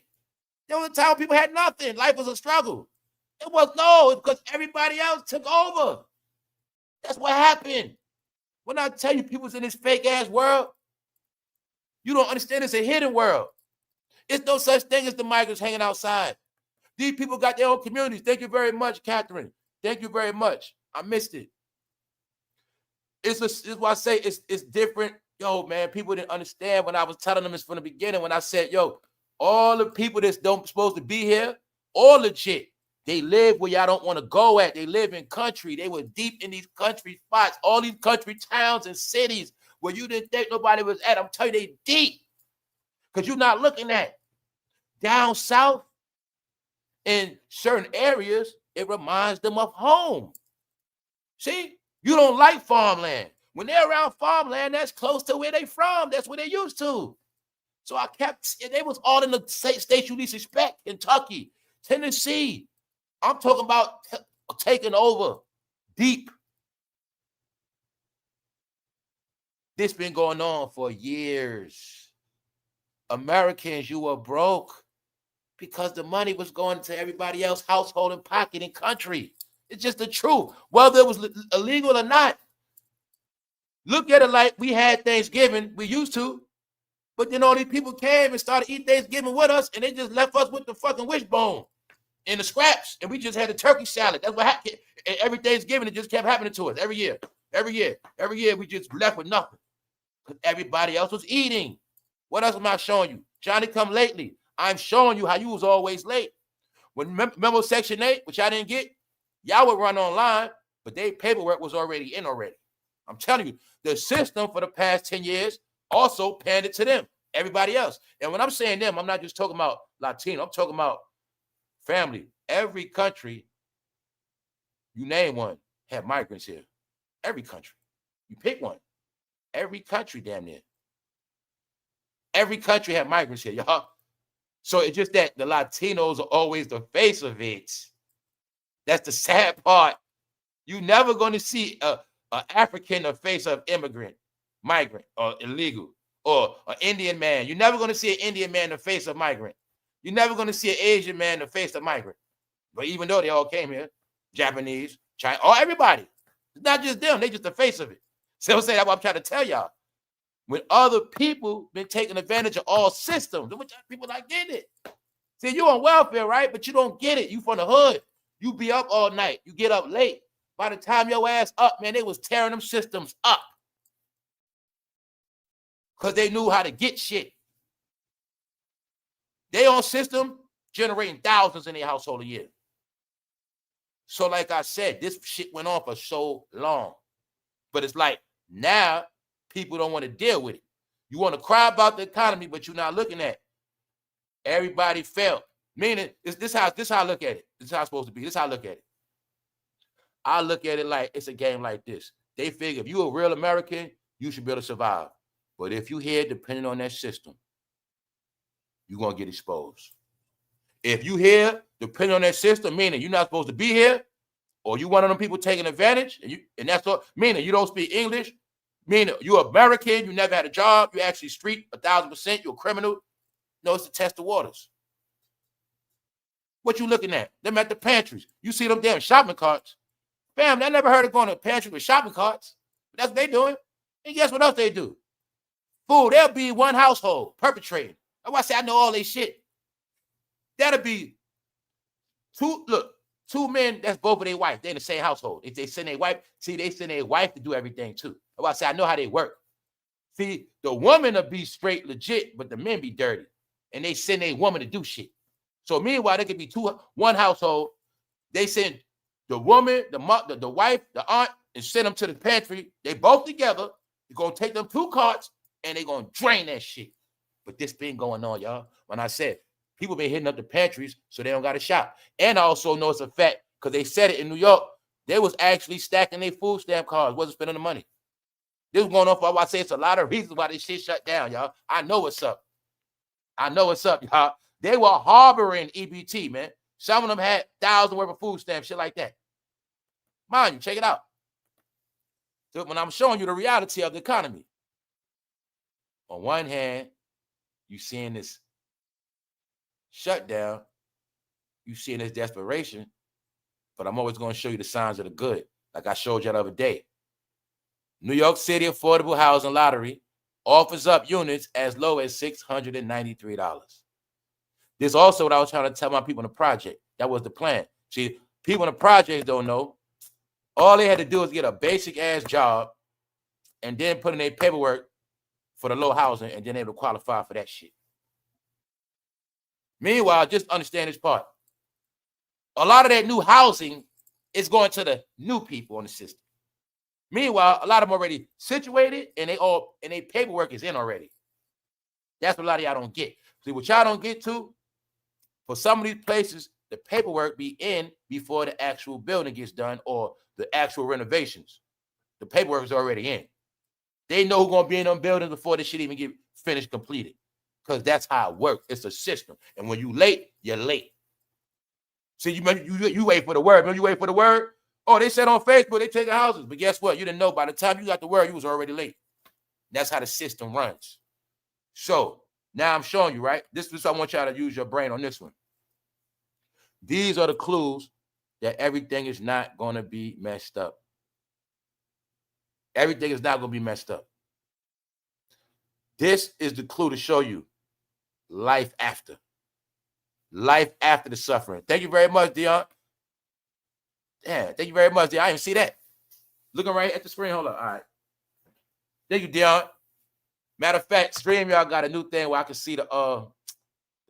A: There was a time when people had nothing. Life was a struggle. It's because everybody else took over. That's what happened. When I tell you people's in this fake ass world, you don't understand it's a hidden world. It's no such thing as the migrants hanging outside. These people got their own communities. Thank you very much, Catherine. Thank you very much. I missed it. It's why I say it's different. Yo, man, people didn't understand when I was telling them this from the beginning. When I said, yo, all the people that's supposed to be here, all legit. They live where y'all don't want to go at. They live in country. They were deep in these country spots, all these country towns and cities where you didn't think nobody was at. I'm telling you, they deep. Because you're not looking at. Down south, in certain areas, it reminds them of home. See? You don't like farmland. When they're around farmland, that's close to where they from. That's where they used to. So they was all in the states you least expect. Kentucky, Tennessee. I'm talking about taking over deep. This been going on for years. Americans, you were broke because the money was going to everybody else's household and pocket and country. It's just the truth, whether it was illegal or not. Look at it like we had Thanksgiving, we used to, but then all these people came and started eating Thanksgiving with us, and they just left us with the fucking wishbone and the scraps, and we just had a turkey salad. That's what happened. Every Thanksgiving, it just kept happening to us every year. Every year, we just left with nothing because everybody else was eating. What else am I showing you? Johnny come lately. I'm showing you how you was always late. When remember Section 8, which I didn't get, y'all would run online, but their paperwork was already in already. I'm telling you, the system for the past 10 years also pandered to them, everybody else. And when I'm saying them, I'm not just talking about Latino. I'm talking about family. Every country, you name one, have migrants here. Every country. You pick one. Every country, damn near. Every country have migrants here, y'all. So it's just that the Latinos are always the face of it. That's the sad part. You're never going to see an African the face of immigrant, migrant, or illegal, or an Indian man. You're never going to see an Indian man the face of migrant. You're never going to see an Asian man the face of migrant. But even though they all came here, Japanese, China, or everybody. It's not just them. They just the face of it. So I'm saying that's what I'm trying to tell y'all. When other people been taking advantage of all systems, which people not getting it. See, you on welfare, right? But you don't get it. You from the hood. You be up all night. You get up late. By the time your ass up, man, they was tearing them systems up. Because they knew how to get shit. They own system generating thousands in their household a year. So like I said, this shit went on for so long. But it's like now people don't want to deal with it. You want to cry about the economy, but you're not looking at it. Everybody felt. Meaning, this how I look at it. This is how it's supposed to be. This is how I look at it. I look at it like it's a game like this. They figure if you're a real American, you should be able to survive. But if you here depending on that system, you're going to get exposed. If you here depending on that system, meaning you're not supposed to be here, or you one of them people taking advantage, and that's all, meaning you don't speak English, meaning you're American, you never had a job, you actually street 1,000%, you're a criminal. No, it's to test the waters. What you looking at? Them at the pantries. You see them damn shopping carts. Fam, I never heard of going to a pantry with shopping carts. That's what they doing. And guess what else they do? Fool, they'll be one household perpetrating. That's why I say I know all they shit. That'll be two men, that's both of their wife. They in the same household. If they send their wife, see, they send their wife to do everything too. That's why I say I know how they work. See, the woman will be straight legit, but the men be dirty. And they send a woman to do shit. So meanwhile, there could be one household. They send the woman, the wife, the aunt, and send them to the pantry. They both together. You're going to take them 2 carts, and they're going to drain that shit. But this been going on, y'all. When I said, people been hitting up the pantries so they don't got to shop. And I also know it's a fact, because they said it in New York, they was actually stacking their food stamp cards, wasn't spending the money. This was going on for, I say, it's a lot of reasons why this shit shut down, y'all. I know what's up. I know what's up, y'all. They were harboring EBT, man. Some of them had 1,000 worth of food stamps, shit like that. Mind you, check it out. So when I'm showing you the reality of the economy, on one hand, you seeing this shutdown, you seeing this desperation, but I'm always going to show you the signs of the good, like I showed you the other day. New York City Affordable Housing Lottery offers up units as low as $693. This is also what I was trying to tell my people in the project. That was the plan. See, people in the project don't know. All they had to do was get a basic ass job and then put in their paperwork for the low housing and then able to qualify for that shit. Meanwhile, just understand this part. A lot of that new housing is going to the new people on the system. Meanwhile, a lot of them already situated and their paperwork is in already. That's what a lot of y'all don't get. See, what y'all don't get to, for some of these places, the paperwork be in before the actual building gets done or the actual renovations. The paperwork is already in. They know who's going to be in them buildings before this shit even get finished, completed. Because that's how it works. It's a system. And when you late, you're late. See, you wait for the word. Remember you wait for the word? Oh, they said on Facebook they taking houses. But guess what? You didn't know. By the time you got the word, you was already late. That's how the system runs. So now I'm showing you, right? This is I want y'all to use your brain on this one. These are the clues that everything is not going to be messed up. Everything is not going to be messed up. This is the clue to show you life after. Life after the suffering. Thank you very much, Dion. Yeah, thank you very much, Dion. I didn't see that. Looking right at the screen. Hold on. All right. Thank you, Dion. Matter of fact, stream, y'all got a new thing where I can see the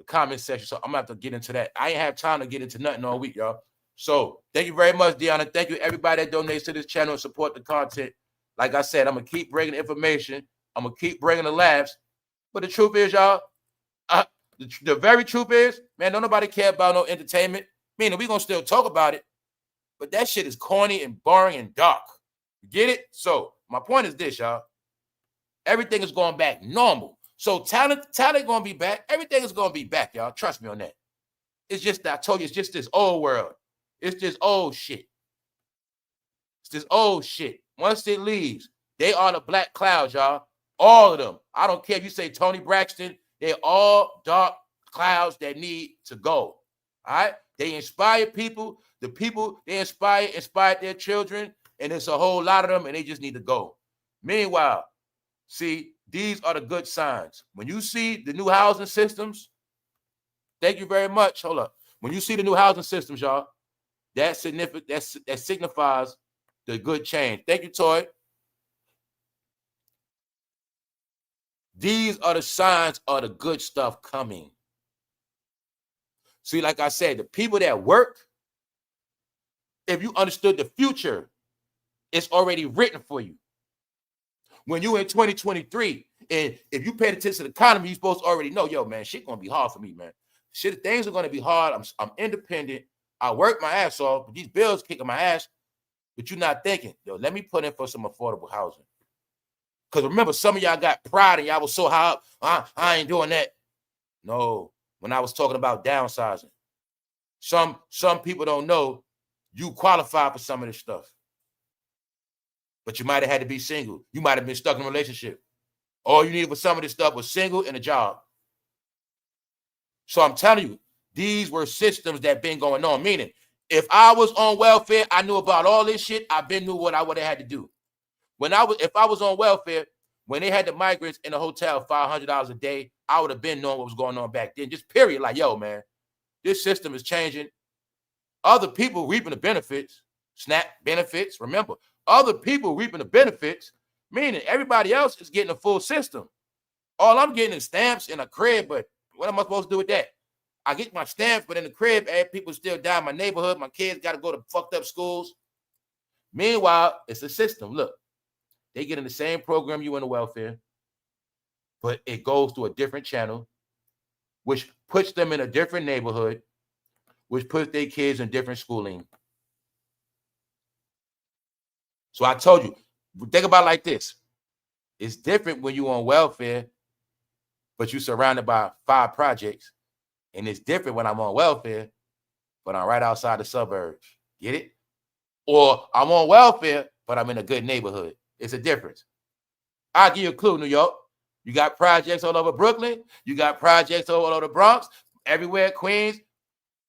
A: comment section. So I'm gonna have to get into that. I ain't have time to get into nothing all week, y'all. So thank you very much, Dion. And thank you everybody that donates to this channel and support the content. Like I said, I'm gonna keep bringing information. I'm gonna keep bringing the laughs. But the truth is, y'all, the very truth is, man, don't nobody care about no entertainment. Meaning we gonna still talk about it, but that shit is corny and boring and dark. You get it? So my point is this, y'all. Everything is going back normal. So talent gonna be back. Everything is gonna be back, y'all. Trust me on that. It's just that I told you, it's just this old world. It's just old shit. It's this old shit. Once it leaves, they are the black clouds, y'all. All of them. I don't care if you say Tony Braxton. They're all dark clouds that need to go. All right? They inspire people. The people they inspired their children, and it's a whole lot of them, and they just need to go. Meanwhile, see, these are the good signs. When you see the new housing systems, thank you very much. Hold up. When you see the new housing systems, y'all, that signifies the good change. Thank you, Toy. These are the signs of the good stuff coming. See, like I said, the people that work, if you understood the future, it's already written for you. When you in 2023, and if you paid attention to the economy, you're supposed to already know, yo, man, shit gonna be hard for me, man. Shit, things are gonna be hard. I'm independent. I work my ass off, but these bills kicking my ass. But you're not thinking, yo, let me put in for some affordable housing. Because remember, some of y'all got pride and y'all was so high up, I ain't doing that. No, when I was talking about downsizing, some people don't know you qualify for some of this stuff. But you might have had to be single. You might have been stuck in a relationship. All you needed for some of this stuff was single and a job. So I'm telling you, these were systems that been going on. Meaning, if I was on welfare, I knew about all this shit. I been knew what I would have had to do. If I was on welfare, when they had the migrants in the hotel, $500 a day, I would have been knowing what was going on back then. Just period. Like, yo, man, this system is changing. Other people reaping the benefits, SNAP benefits. Remember, other people reaping the benefits, meaning everybody else is getting a full system. All I'm getting is stamps in a crib, but what am I supposed to do with that? I get my stamps, but in the crib, people still die in my neighborhood. My kids got to go to fucked up schools. Meanwhile, it's a system. Look, they get in the same program you in the welfare, but it goes to a different channel, which puts them in a different neighborhood, which puts their kids in different schooling. So I told you, think about it like this. It's different when you're on welfare, but you're surrounded by 5 projects. And it's different when I'm on welfare, but I'm right outside the suburbs. Get it? Or I'm on welfare, but I'm in a good neighborhood. It's a difference. I'll give you a clue, New York. You got projects all over Brooklyn. You got projects all over the Bronx, everywhere, Queens.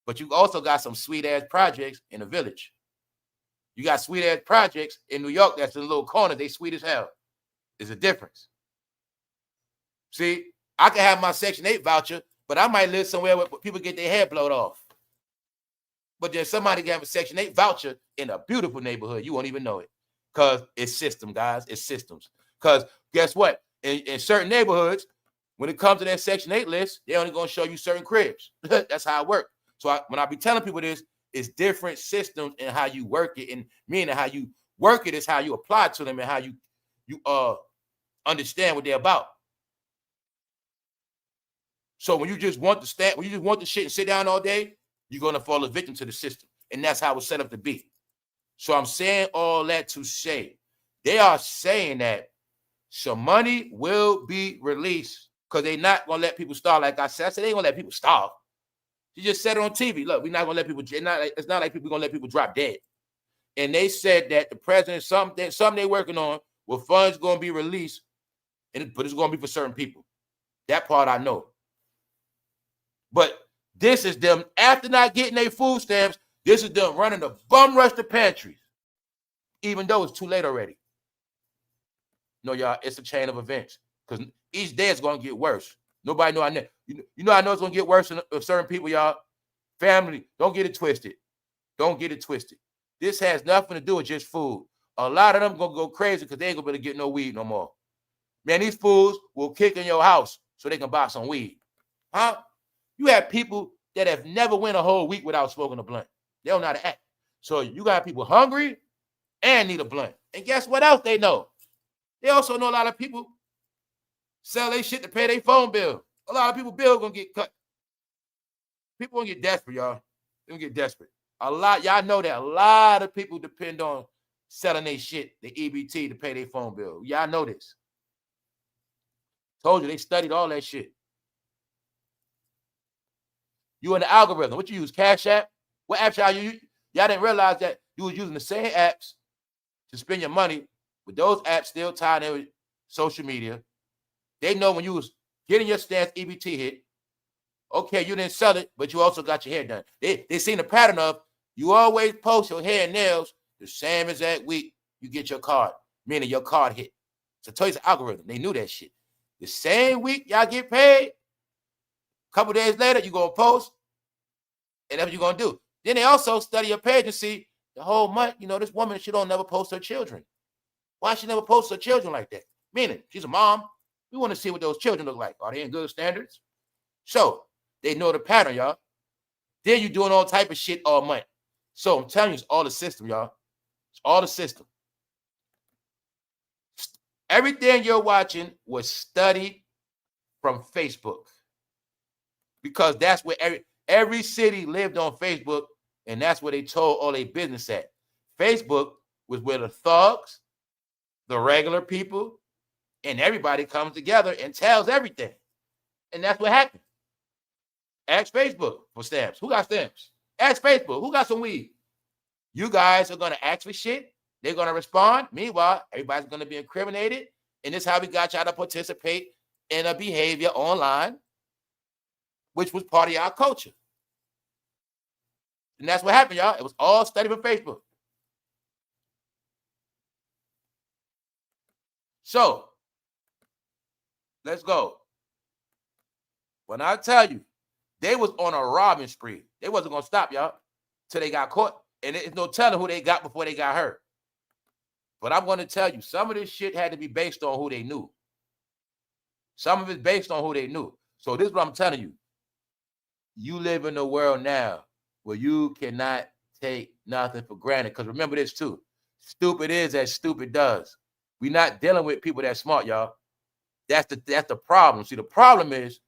A: But you also got some sweet-ass projects in the village. You got sweet-ass projects in New York that's in a little corner. They sweet as hell. There's a difference. See, I can have my Section 8 voucher, but I might live somewhere where people get their hair blowed off. But there's somebody can have a Section 8 voucher in a beautiful neighborhood. You won't even know it. Because it's system, guys. It's systems. Because guess what? In certain neighborhoods, when it comes to that Section 8 list, they're only going to show you certain cribs. That's how it works. So when I be telling people this, it's different systems and how you work it. And meaning how you work it is how you apply it to them and how you understand what they're about. So when you just want the shit and sit down all day, you're going to fall a victim to the system. And that's how it's set up to be. So I'm saying all that to say, they are saying that some money will be released because they're not going to let people starve. Like I said, they ain't going to let people starve. She just said it on TV. Look, we're not going to let people, it's not like people going to let people drop dead. And they said that the president, something they're working on, where funds going to be released, but it's going to be for certain people. That part I know. But this is them, after not getting their food stamps, This is them running the bum rush the pantries, even though it's too late already. No, y'all, it's a chain of events because each day is going to get worse. Nobody know I know. You know I know it's going to get worse with certain people, y'all. Family, don't get it twisted. Don't get it twisted. This has nothing to do with just food. A lot of them going to go crazy because they ain't going to be able to get no weed no more. Man, these fools will kick in your house so they can buy some weed. Huh? You have people that have never went a whole week without smoking a blunt. They don't know how to act. So you got people hungry and need a blunt. And guess what else they know? They also know a lot of people sell their shit to pay their phone bill. A lot of people bill gonna get cut. People gonna get desperate, y'all. They're gonna get desperate. A lot, y'all know that a lot of people depend on selling their shit, the EBT, to pay their phone bill. Y'all know this. Told you, they studied all that shit. You in the algorithm. What you use? Cash App? What apps y'all use? Y'all didn't realize that you was using the same apps to spend your money, but those apps still tied in with social media. They know when you was getting your stance EBT hit. Okay, you didn't sell it, but you also got your hair done. They seen the pattern of you always post your hair and nails the same exact week you get your card, meaning your card hit. So tell you it's an algorithm. They knew that shit. The same week y'all get paid, a couple days later, you gonna post, and that's what you're gonna do. Then they also study your page and see the whole month, you know, this woman, she don't never post her children. Why she never posts her children like that? Meaning, she's a mom. We want to see what those children look like. Are they in good standards? So they know the pattern, y'all. Then you doing all type of shit all month. So I'm telling you, it's all the system, y'all. It's all the system. Everything you're watching was studied from Facebook. Because that's where every city lived on Facebook, and that's where they told all their business at. Facebook was where the thugs, the regular people, and everybody comes together and tells everything. And that's what happened. Ask Facebook for stamps. Who got stamps? Ask Facebook. Who got some weed? You guys are going to ask for shit. They're going to respond. Meanwhile, everybody's going to be incriminated. And this is how we got y'all to participate in a behavior online, which was part of our culture. And that's what happened, y'all. It was all studied from Facebook. So, let's go. When I tell you, they was on a robbing spree. They wasn't going to stop, y'all, till they got caught. And there's no telling who they got before they got hurt. But I'm going to tell you, some of this shit had to be based on who they knew. Some of it's based on who they knew. So this is what I'm telling you. You live in a world now where you cannot take nothing for granted. Because remember this too. Stupid is as stupid does. We're not dealing with people that smart, y'all. That's the problem. See, the problem is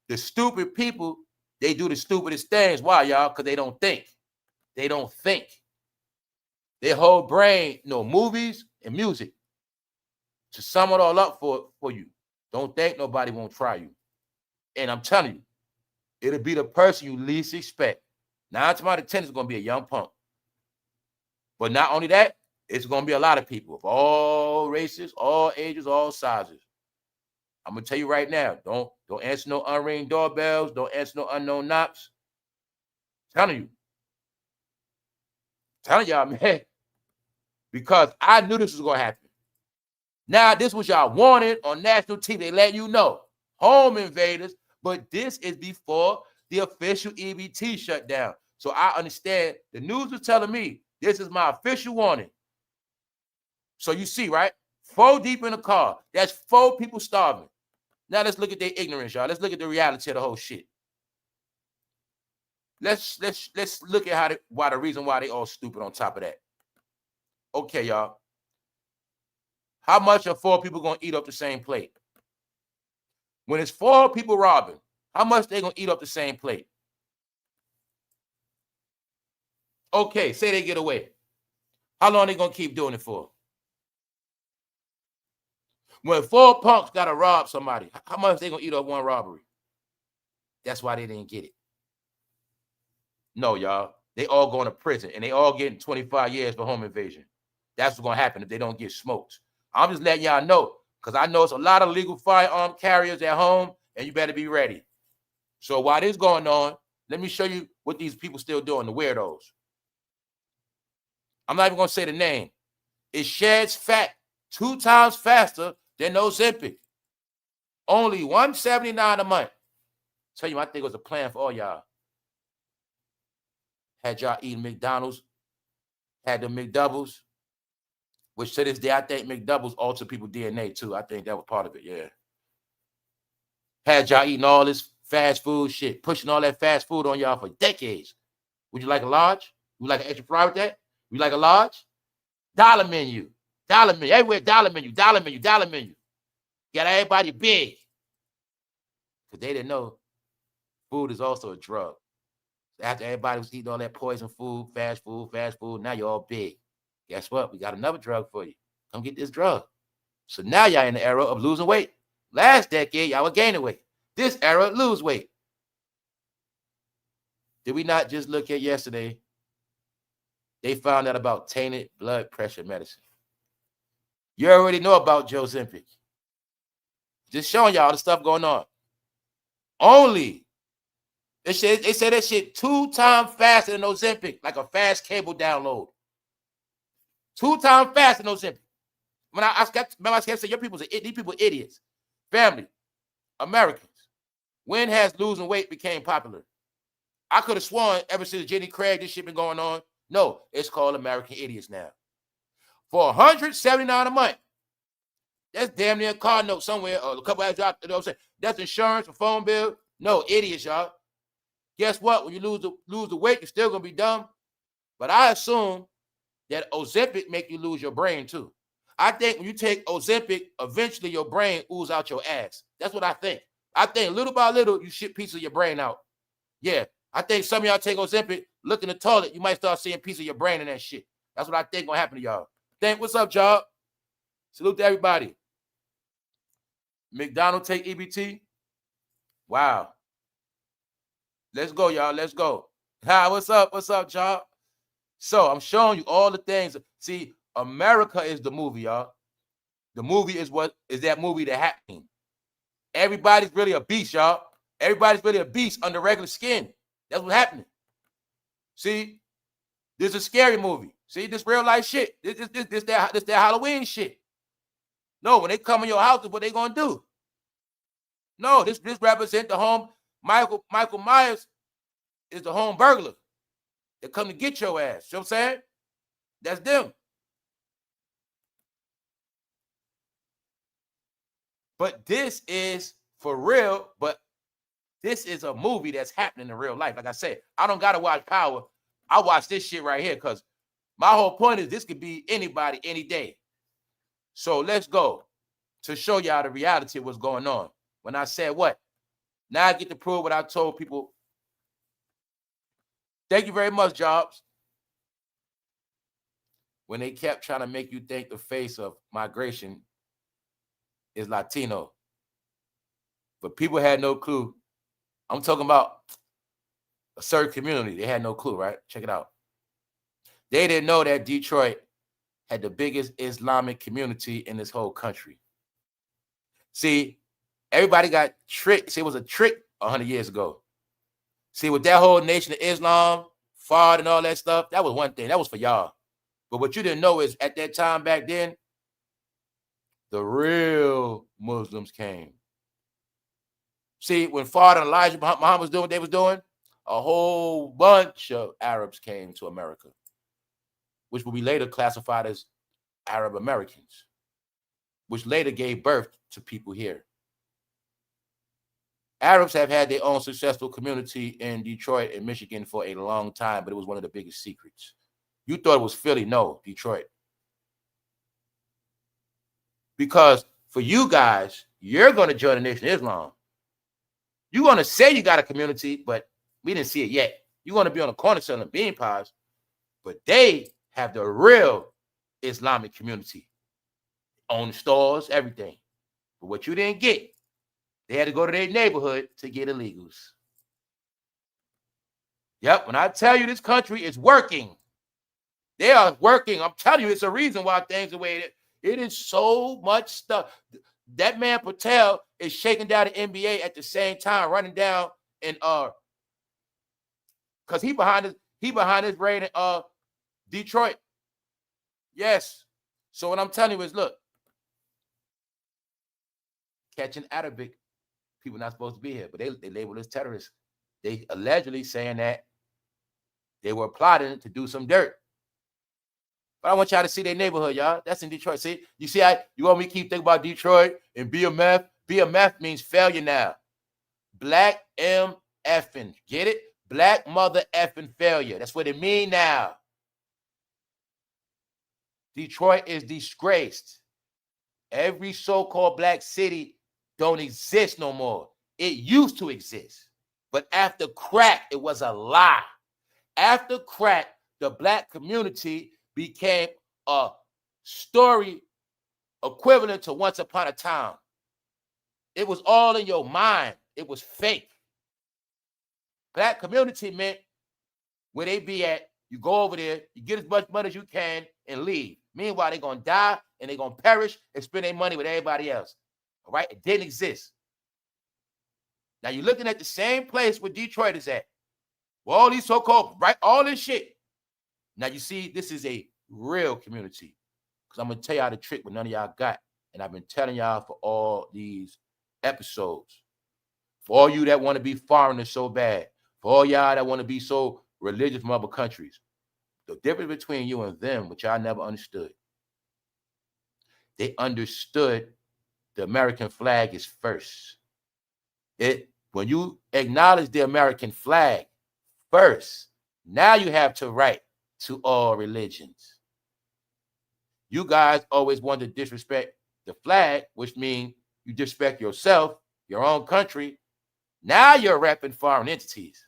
A: the stupid people, they do the stupidest things. Why, y'all? Because they don't think. They don't think. Their whole brain, movies and music. To sum it all up for you. Don't think nobody won't try you. And I'm telling you, it'll be the person you least expect. 9 times out of 10 is going to be a young punk. But not only that, it's going to be a lot of people of all races, all ages, all sizes. I'm going to tell you right now, don't answer no unringed doorbells. Don't answer no unknown knocks. I'm telling y'all, man. Because I knew this was going to happen. Now, this was y'all warning on national TV. They let you know. Home invaders. But this is before the official EBT shut down. So I understand the news was telling me this is my official warning. So you see, right? 4 deep in the car. That's 4 people starving. Now let's look at their ignorance, y'all. Let's look at the reality of the whole shit. Let's look at the reason why they all stupid on top of that. Okay, y'all. How much are 4 people going to eat up the same plate? When it's 4 people robbing, how much they going to eat up the same plate? Okay, say they get away. How long they going to keep doing it for? When 4 punks got to rob somebody, how much they going to eat up one robbery? That's why they didn't get it. No, y'all. They all going to prison, and they all getting 25 years for home invasion. That's what's going to happen if they don't get smoked. I'm just letting y'all know, because I know it's a lot of legal firearm carriers at home, and you better be ready. So while this is going on, let me show you what these people still doing, the weirdos. I'm not even going to say the name. It sheds fat 2 times faster than Ozempic. Only $179 a month. Tell you, I think it was a plan for all y'all. Had y'all eating McDonald's, had the McDoubles, which to this day, I think McDoubles alter people's DNA too. I think that was part of it, yeah. Had y'all eating all this fast food shit, pushing all that fast food on y'all for decades. Would you like a large? Would you like an extra fry with that? Would you like a large? Dollar menu. Dollar menu. Everywhere, dollar menu, dollar menu, dollar menu. Got everybody big. Because they didn't know food is also a drug. After everybody was eating all that poison food, fast food, now you're all big. Guess what? We got another drug for you. Come get this drug. So now y'all in the era of losing weight. Last decade, y'all were gaining weight. This era, lose weight. Did we not just look at yesterday? They found out about tainted blood pressure medicine. You already know about Ozempic. Just showing y'all the stuff going on. Only, they say that shit 2 times faster than Ozempic, like a fast cable download. 2 times faster than Ozempic. When I kept saying, these people are idiots. Family, Americans. When has losing weight became popular? I could have sworn ever since Jenny Craig, this shit been going on. No, it's called American Idiots now. For $179 a month. That's damn near a car note somewhere, or a couple of drops. You know what I'm saying? That's insurance, a phone bill. No, idiots, y'all. Guess what? When you lose the weight, you're still gonna be dumb. But I assume that Ozempic make you lose your brain too. I think when you take Ozempic, eventually your brain ooze out your ass. That's what I think. I think little by little, you shit pieces of your brain out. Yeah, I think some of y'all take Ozempic, look in the toilet, you might start seeing pieces of your brain in that shit. That's what I think gonna happen to y'all. Think, what's up, y'all? Salute to everybody. McDonald's take EBT? Wow. Let's go, y'all. Let's go. Hi, what's up? What's up, y'all? So I'm showing you all the things. See, America is the movie, y'all. The movie is that movie that happened. Everybody's really a beast, y'all. Everybody's really a beast under regular skin. That's what's happening. See, this is a scary movie. See, this real life shit. This that Halloween shit. No, when they come in your house, what they gonna do? No, this represents the home. Michael Myers is the home burglar. They come to get your ass. You know what I'm saying? That's them. But this is for real, but this is a movie that's happening in real life. Like I said, I don't got to watch Power. I watch this shit right here because my whole point is this could be anybody, any day. So let's go to show y'all the reality of what's going on. When I said what? Now I get to prove what I told people. Thank you very much, Jobs. When they kept trying to make you think the face of migration is Latino. But people had no clue. I'm talking about a certain community. They had no clue, right? Check it out. They didn't know that Detroit had the biggest Islamic community in this whole country. See, everybody got tricked. See, it was a trick 100 years ago. See, with that whole Nation of Islam, Fard and all that stuff, that was one thing. That was for y'all. But what you didn't know is at that time back then, the real Muslims came. See, when Fard and Elijah Muhammad was doing what they was doing, a whole bunch of Arabs came to America, which will be later classified as Arab Americans, which later gave birth to people here. Arabs have had their own successful community in Detroit and Michigan for a long time, but it was one of the biggest secrets. You thought it was Philly. No, Detroit. Because for you guys, you're going to join the Nation of Islam. You're going to say you got a community, but we didn't see it yet. You're going to be on the corner selling bean pies, but they have the real Islamic community. Own stores, everything. But what you didn't get, they had to go to their neighborhood to get illegals. Yep, when I tell you this country is working, they are working. I'm telling you, it's a reason why things the way it is so much stuff. That man Patel is shaking down the NBA at the same time, running down and because he behind his raid in Detroit. Yes. So what I'm telling you is, look, catching Arabic, people not supposed to be here, but they label as terrorists. They allegedly saying that they were plotting to do some dirt. But I want y'all to see their neighborhood, y'all. That's in Detroit. See, you see how you want me to keep thinking about Detroit and BMF? BMF means failure now. Black M effing. Get it? Black mother effing failure. That's what it mean now. Detroit is disgraced. Every so-called black city don't exist no more. It used to exist. But after crack, it was a lie. After crack, the black community became a story equivalent to Once Upon a Time. It was all in your mind. It was fake. Black community meant where they be at, you go over there, you get as much money as you can and leave. Meanwhile, they're going to die and they're going to perish and spend their money with everybody else. All right? It didn't exist. Now you're looking at the same place where Detroit is at. Well, all these so-called, right? All this shit. Now you see, this is a real community. Because I'm going to tell y'all the trick what none of y'all got. And I've been telling y'all for all these episodes. For all you that want to be foreigners so bad. For all y'all that want to be so religious from other countries. The difference between you and them, which I never understood. They understood the American flag is first. When you acknowledge the American flag first, now you have to right to all religions. You guys always want to disrespect the flag, which means you disrespect yourself, your own country. Now you're repping foreign entities.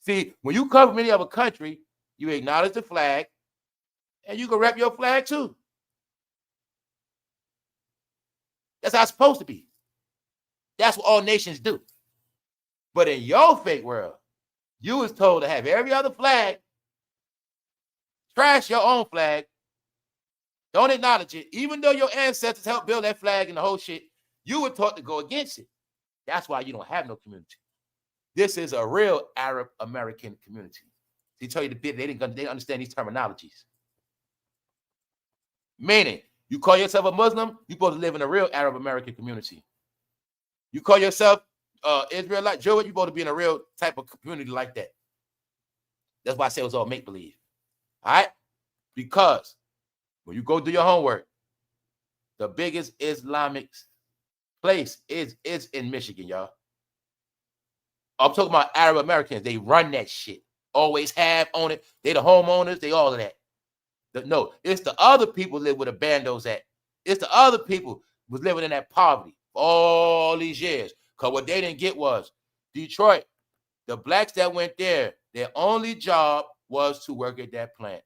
A: See, when you come from any other country, you acknowledge the flag, and you can rep your flag too. That's how it's supposed to be. That's what all nations do. But in your fake world, you was told to have every other flag, trash your own flag, don't acknowledge it, even though your ancestors helped build that flag and the whole shit, you were taught to go against it. That's why you don't have no community. This is a real Arab American community. They tell you they didn't understand these terminologies. Meaning, you call yourself a Muslim, you're supposed to live in a real Arab American community. You call yourself Israelite, Jewish, you're supposed to be in a real type of community like that. That's why I say it was all make-believe. All right? Because when you go do your homework, the biggest Islamic place is in Michigan, y'all. I'm talking about Arab Americans. They run that shit. Always have, own it. They the homeowners. They all of that. No, it's the other people live where the bandos at. It's the other people was living in that poverty for all these years. Because what they didn't get was Detroit, the blacks that went there, their only job was to work at that plant.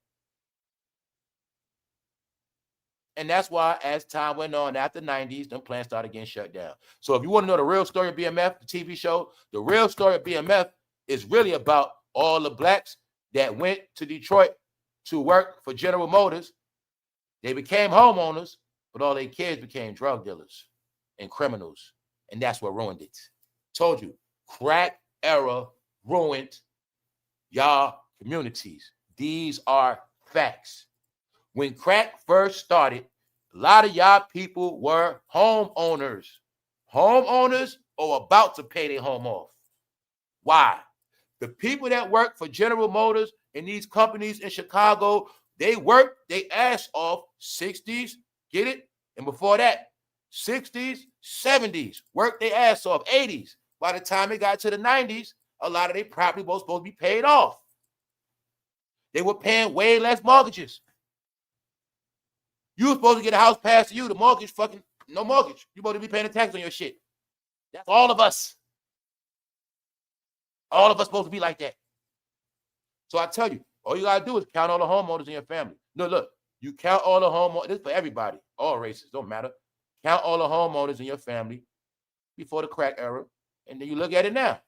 A: And that's why as time went on, after the 90s, them plants started getting shut down. So if you want to know the real story of BMF, the TV show, the real story of BMF is really about all the blacks that went to Detroit to work for General Motors. They became homeowners, but all their kids became drug dealers and criminals. And that's what ruined it. Told you, crack era ruined y'all communities. These are facts. When crack first started, a lot of y'all people were homeowners. Homeowners or about to pay their home off. Why? The people that work for General Motors and these companies in Chicago, they worked their ass off 60s, get it? And before that, 60s, 70s, worked their ass off, 80s. By the time it got to the 90s, a lot of their property was supposed to be paid off. They were paying way less mortgages. You were supposed to get a house passed to you. The mortgage, fucking no mortgage. You're supposed to be paying the tax on your shit. That's all of us. All of us supposed to be like that. So I tell you, all you got to do is count all the homeowners in your family. No, look, you count all the homeowners. This is for everybody. All races, don't matter. Count all the homeowners in your family before the crack era. And then you look at it now.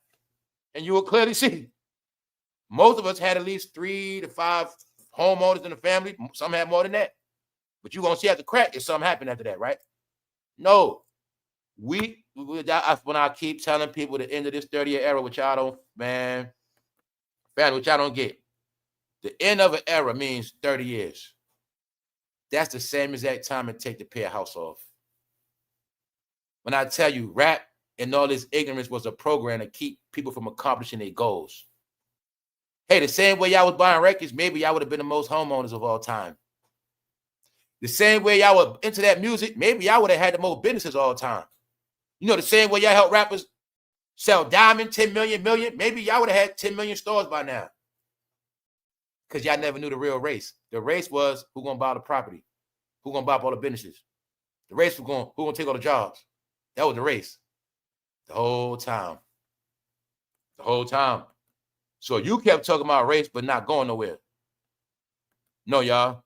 A: And you will clearly see. Most of us had at least 3 to 5 homeowners in the family. Some had more than that. But you're going to see after crack if something happened after that, right? No. When I keep telling people the end of this 30-year era, which I don't, which I don't get. The end of an era means 30 years. That's the same exact time it take to pay a house off. When I tell you rap and all this ignorance was a program to keep people from accomplishing their goals. Hey, the same way y'all was buying records, maybe y'all would have been the most homeowners of all time. The same way y'all were into that music, maybe y'all would have had the most businesses all time. You know, the same way y'all help rappers sell diamond, 10 million, maybe y'all would have had 10 million stores by now. Because y'all never knew the real race. The race was who gonna buy the property, who gonna buy up all the businesses. The race was who gonna take all the jobs. That was the race. The whole time. The whole time. So you kept talking about race, but not going nowhere. No, y'all.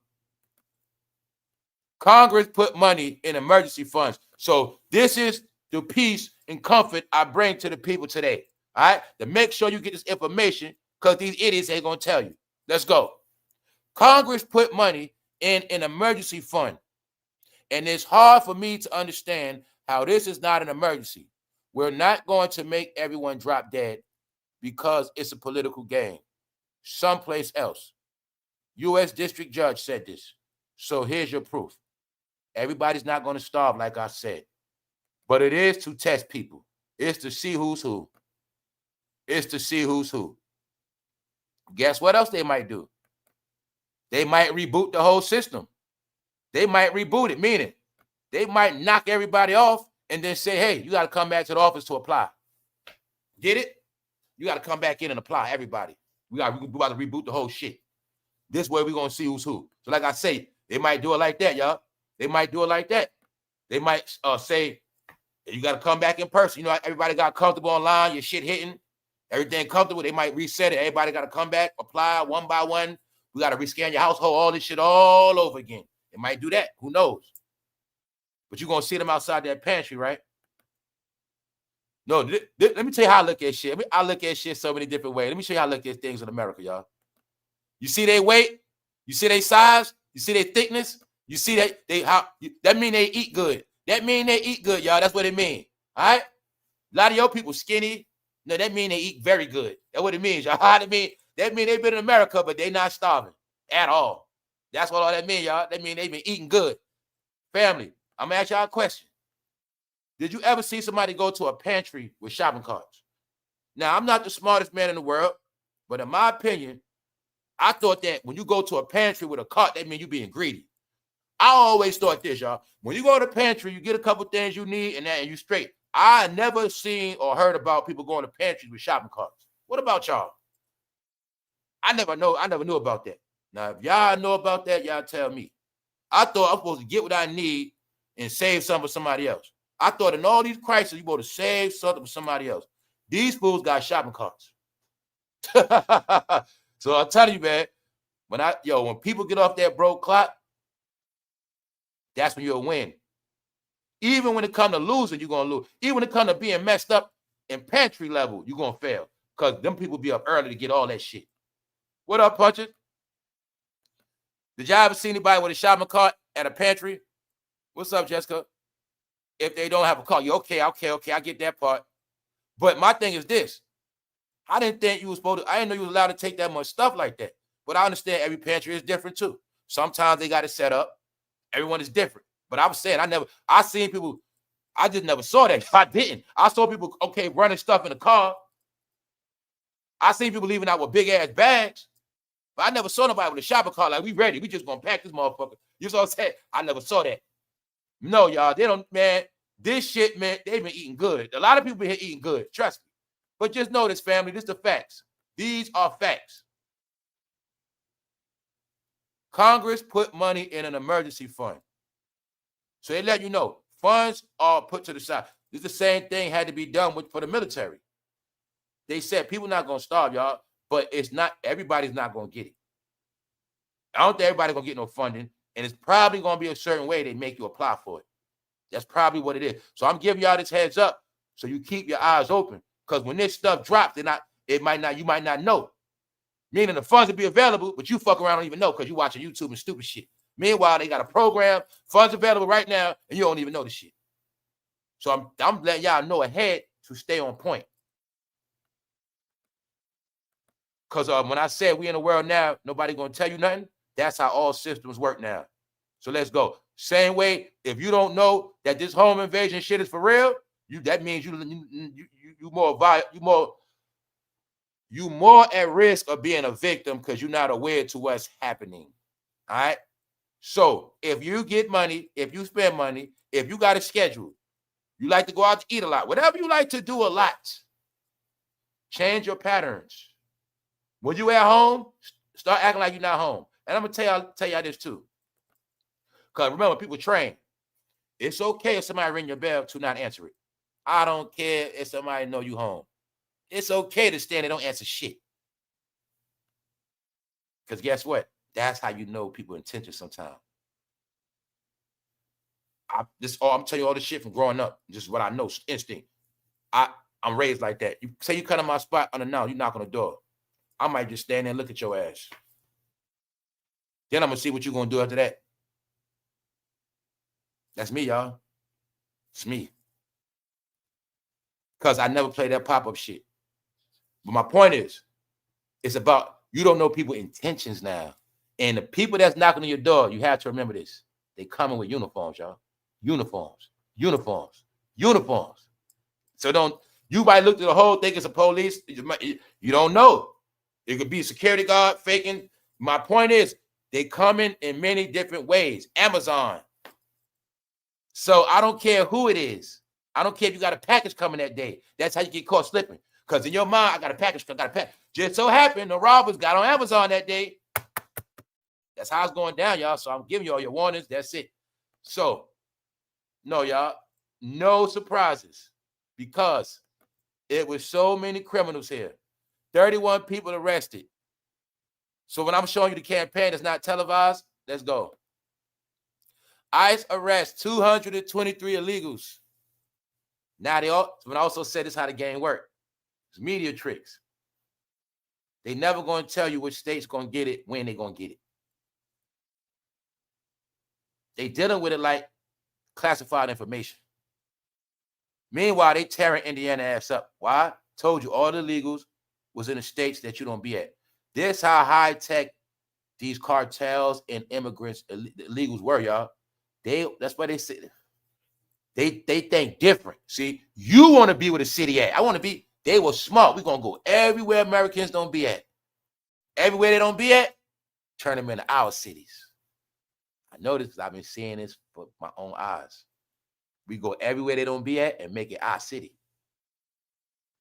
A: Congress put money in emergency funds. So this is the peace and comfort I bring to the people today. All right? To make sure you get this information, because these idiots ain't going to tell you. Let's go. Congress put money in an emergency fund. And it's hard for me to understand how this is not an emergency. We're not going to make everyone drop dead because it's a political game. Someplace else. U.S. District Judge said this. So here's your proof. Everybody's not going to starve, like I said. But it is to test people. It's to see who's who. It's to see who's who. Guess what else they might do? They might reboot the whole system. They might reboot it, meaning they might knock everybody off and then say, hey, you got to come back to the office to apply. Get it? You got to come back in and apply, everybody. We about to reboot the whole shit. This way we're going to see who's who. So like I say, they might do it like that, y'all. They might do it like that. They might say, you got to come back in person. You know, everybody got comfortable online, your shit hitting, everything comfortable. They might reset it. Everybody got to come back, apply one by one. We got to rescan your household, all this shit all over again. They might do that. Who knows? But you're going to see them outside that pantry, right? No, let me tell you how I look at shit. I look at shit so many different ways. Let me show you how I look at things in America, y'all. You see their weight? You see their size? You see their thickness? You see that that mean they eat good. That mean they eat good, y'all. That's what it means. All right? A lot of your people skinny. No, that mean they eat very good. That's what it means, y'all. That mean they've been in America, but they not starving at all. That's what all that mean, y'all. That mean they've been eating good. Family, I'm gonna ask y'all a question. Did you ever see somebody go to a pantry with shopping carts? Now, I'm not the smartest man in the world, but in my opinion, I thought that when you go to a pantry with a cart, that means you being greedy. I always thought this, y'all. When you go to the pantry, you get a couple things you need and you straight. I never seen or heard about people going to pantries with shopping carts. What about y'all? I never knew about that. Now, if y'all know about that, y'all tell me. I thought I'm supposed to get what I need and save something for somebody else. I thought in all these crises, you're supposed to save something for somebody else. These fools got shopping carts. So I'll tell you, man, when people get off that broke clock, that's when you'll win. Even when it comes to losing, you're going to lose. Even when it comes to being messed up in pantry level, you're going to fail. Because them people be up early to get all that shit. What up, Punches? Did y'all ever see anybody with a shopping cart at a pantry? What's up, Jessica? If they don't have a cart, you okay, I get that part. But my thing is this. I didn't think you was supposed to, I didn't know you was allowed to take that much stuff like that. But I understand every pantry is different too. Sometimes they got it set up. Everyone is different. But I was saying, I seen people, I just never saw that. I didn't. I saw people, running stuff in the car. I seen people leaving out with big ass bags. But I never saw nobody with a shopping cart like, we ready. We just gonna pack this motherfucker. You know what I'm saying? I never saw that. No, y'all, they don't, man. This shit, man, they've been eating good. A lot of people here eating good. Trust me. But just know this, family. This is the facts. These are facts. Congress put money in an emergency fund. So they let you know, funds are put to the side. This is the same thing had to be done for the military. They said people not going to starve, y'all, but everybody's not going to get it. I don't think everybody's going to get no funding, and it's probably going to be a certain way they make you apply for it. That's probably what it is. So I'm giving y'all this heads up so you keep your eyes open, because when this stuff drops, you might not know. Meaning the funds will be available, but you fuck around and don't even know because you're watching YouTube and stupid shit. Meanwhile, they got a program, funds available right now, and you don't even know the shit. So I'm letting y'all know ahead to stay on point. Because when I said we in a world now, nobody going to tell you nothing, that's how all systems work now. So let's go. Same way, if you don't know that this home invasion shit is for real, that means you more at risk of being a victim because you're not aware to what's happening. All right. So if you get money, if you spend money, if you got a schedule, you like to go out to eat a lot, whatever you like to do a lot, change your patterns. When you at home, start acting like you're not home. And I'm gonna tell y'all this too. Because remember, people train. It's okay if somebody ring your bell to not answer it. I don't care if somebody know you home. It's okay to stand there, don't answer shit. Because guess what? That's how you know people's intentions sometimes. I'm telling you all this shit from growing up. Just what I know, instinct. I'm raised like that. You say you cut on my spot unannounced, you knock on the door. I might just stand there and look at your ass. Then I'm gonna see what you're gonna do after that. That's me, y'all. It's me. Because I never played that pop-up shit. But my point is, it's about you don't know people's intentions now. And the people that's knocking on your door, you have to remember this. They coming with uniforms, y'all. Uniforms. So you might look through the whole thing as a police. You don't know. It could be a security guard faking. My point is, they coming in many different ways. Amazon. So I don't care who it is. I don't care if you got a package coming that day. That's how you get caught slipping. Because in your mind, I got a package. Just so happened the robbers got on Amazon that day. That's how it's going down, y'all. So I'm giving you all your warnings. That's it. So, no, y'all. No surprises. Because it was so many criminals here. 31 people arrested. So when I'm showing you the campaign that's not televised, let's go. ICE arrests 223 illegals. Now they also said this is how the game works. It's media tricks. They never going to tell you which state's going to get it, when they're going to get it. They dealing with it like classified information. Meanwhile, they tearing Indiana ass up. Why? Told you all the illegals was in the states that you don't be at. This how high tech these cartels and immigrants, illegals were, y'all. That's why they say they think different. See, you want to be where the city at. I want to be. They were smart. We're gonna go everywhere Americans don't be at. Everywhere they don't be at, turn them into our cities. I know this because I've been seeing this with my own eyes. We go everywhere they don't be at and make it our city.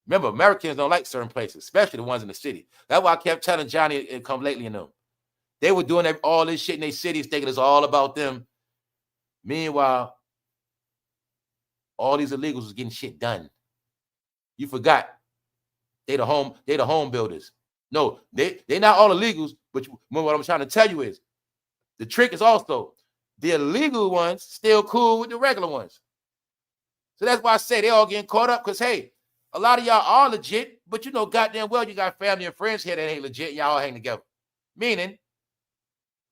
A: Remember, Americans don't like certain places, especially the ones in the city. That's why I kept telling Johnny and Come Lately and them. They were doing all this shit in their cities, thinking it's all about them. Meanwhile, all these illegals was getting shit done. You forgot. They the home builders. No, they not all illegals, but what I'm trying to tell you is the trick is also the illegal ones still cool with the regular ones. So that's why I say they all getting caught up because, hey, a lot of y'all are legit, but you know goddamn well you got family and friends here that ain't legit. Y'all all hang together. Meaning,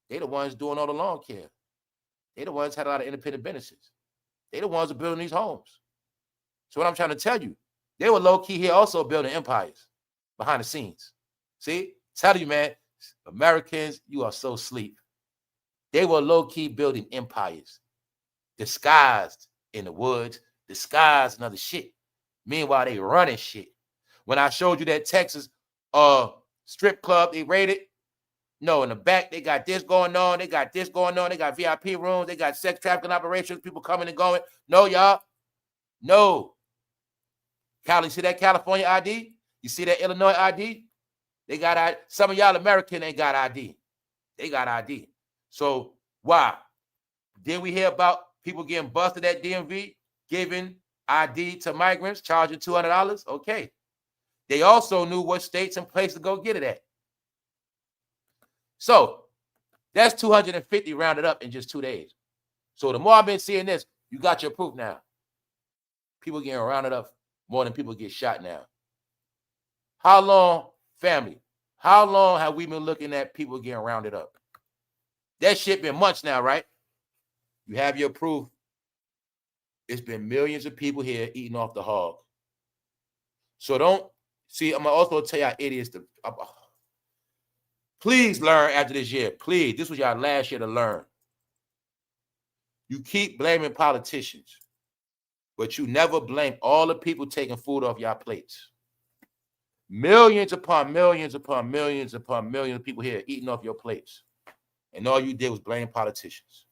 A: they the ones doing all the lawn care. They the ones had a lot of independent businesses. They the ones that building these homes. So what I'm trying to tell you, they were low-key here also building empires behind the scenes. See? Tell you, man, Americans, you are so sleep. They were low-key building empires, disguised in the woods, disguised in other shit. Meanwhile, they running shit. When I showed you that Texas strip club they raided, no, in the back, they got this going on. They got this going on. They got VIP rooms. They got sex trafficking operations, people coming and going. No, y'all. No. You see that California ID? You see that Illinois ID? They got ID. Some of y'all American ain't got ID. They got ID. So why? Then we hear about people getting busted at DMV, giving ID to migrants, charging $200. Okay. They also knew what states and places to go get it at. So that's 250 rounded up in just 2 days. So the more I've been seeing this, you got your proof now. People getting rounded up more than people get shot now. How long, family, how long have we been looking at people getting rounded up? That shit been months now, right? You have your proof. It's been millions of people here eating off the hog. So don't, see, I'm going to also tell y'all idiots to, please learn after this year. Please, this was y'all last year to learn. You keep blaming politicians, but you never blame all the people taking food off y'all plates. Millions upon millions upon millions upon millions of people here eating off your plates. And all you did was blame politicians.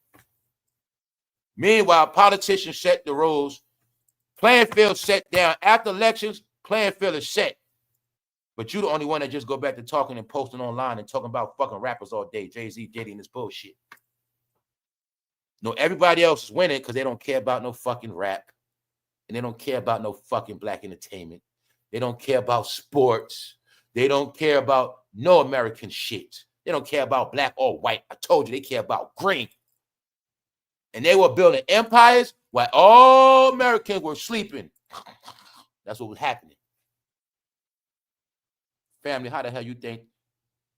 A: Meanwhile, politicians set the rules. Playing field set down. After elections, playing field is set. But you the only one that just go back to talking and posting online and talking about fucking rappers all day. Jay-Z, Diddy, and this bullshit. No, everybody else is winning because they don't care about no fucking rap. And they don't care about no fucking black entertainment. They don't care about sports. They don't care about no American shit. They don't care about black or white. I told you they care about green. And they were building empires while all Americans were sleeping. That's what was happening. Family, how the hell you think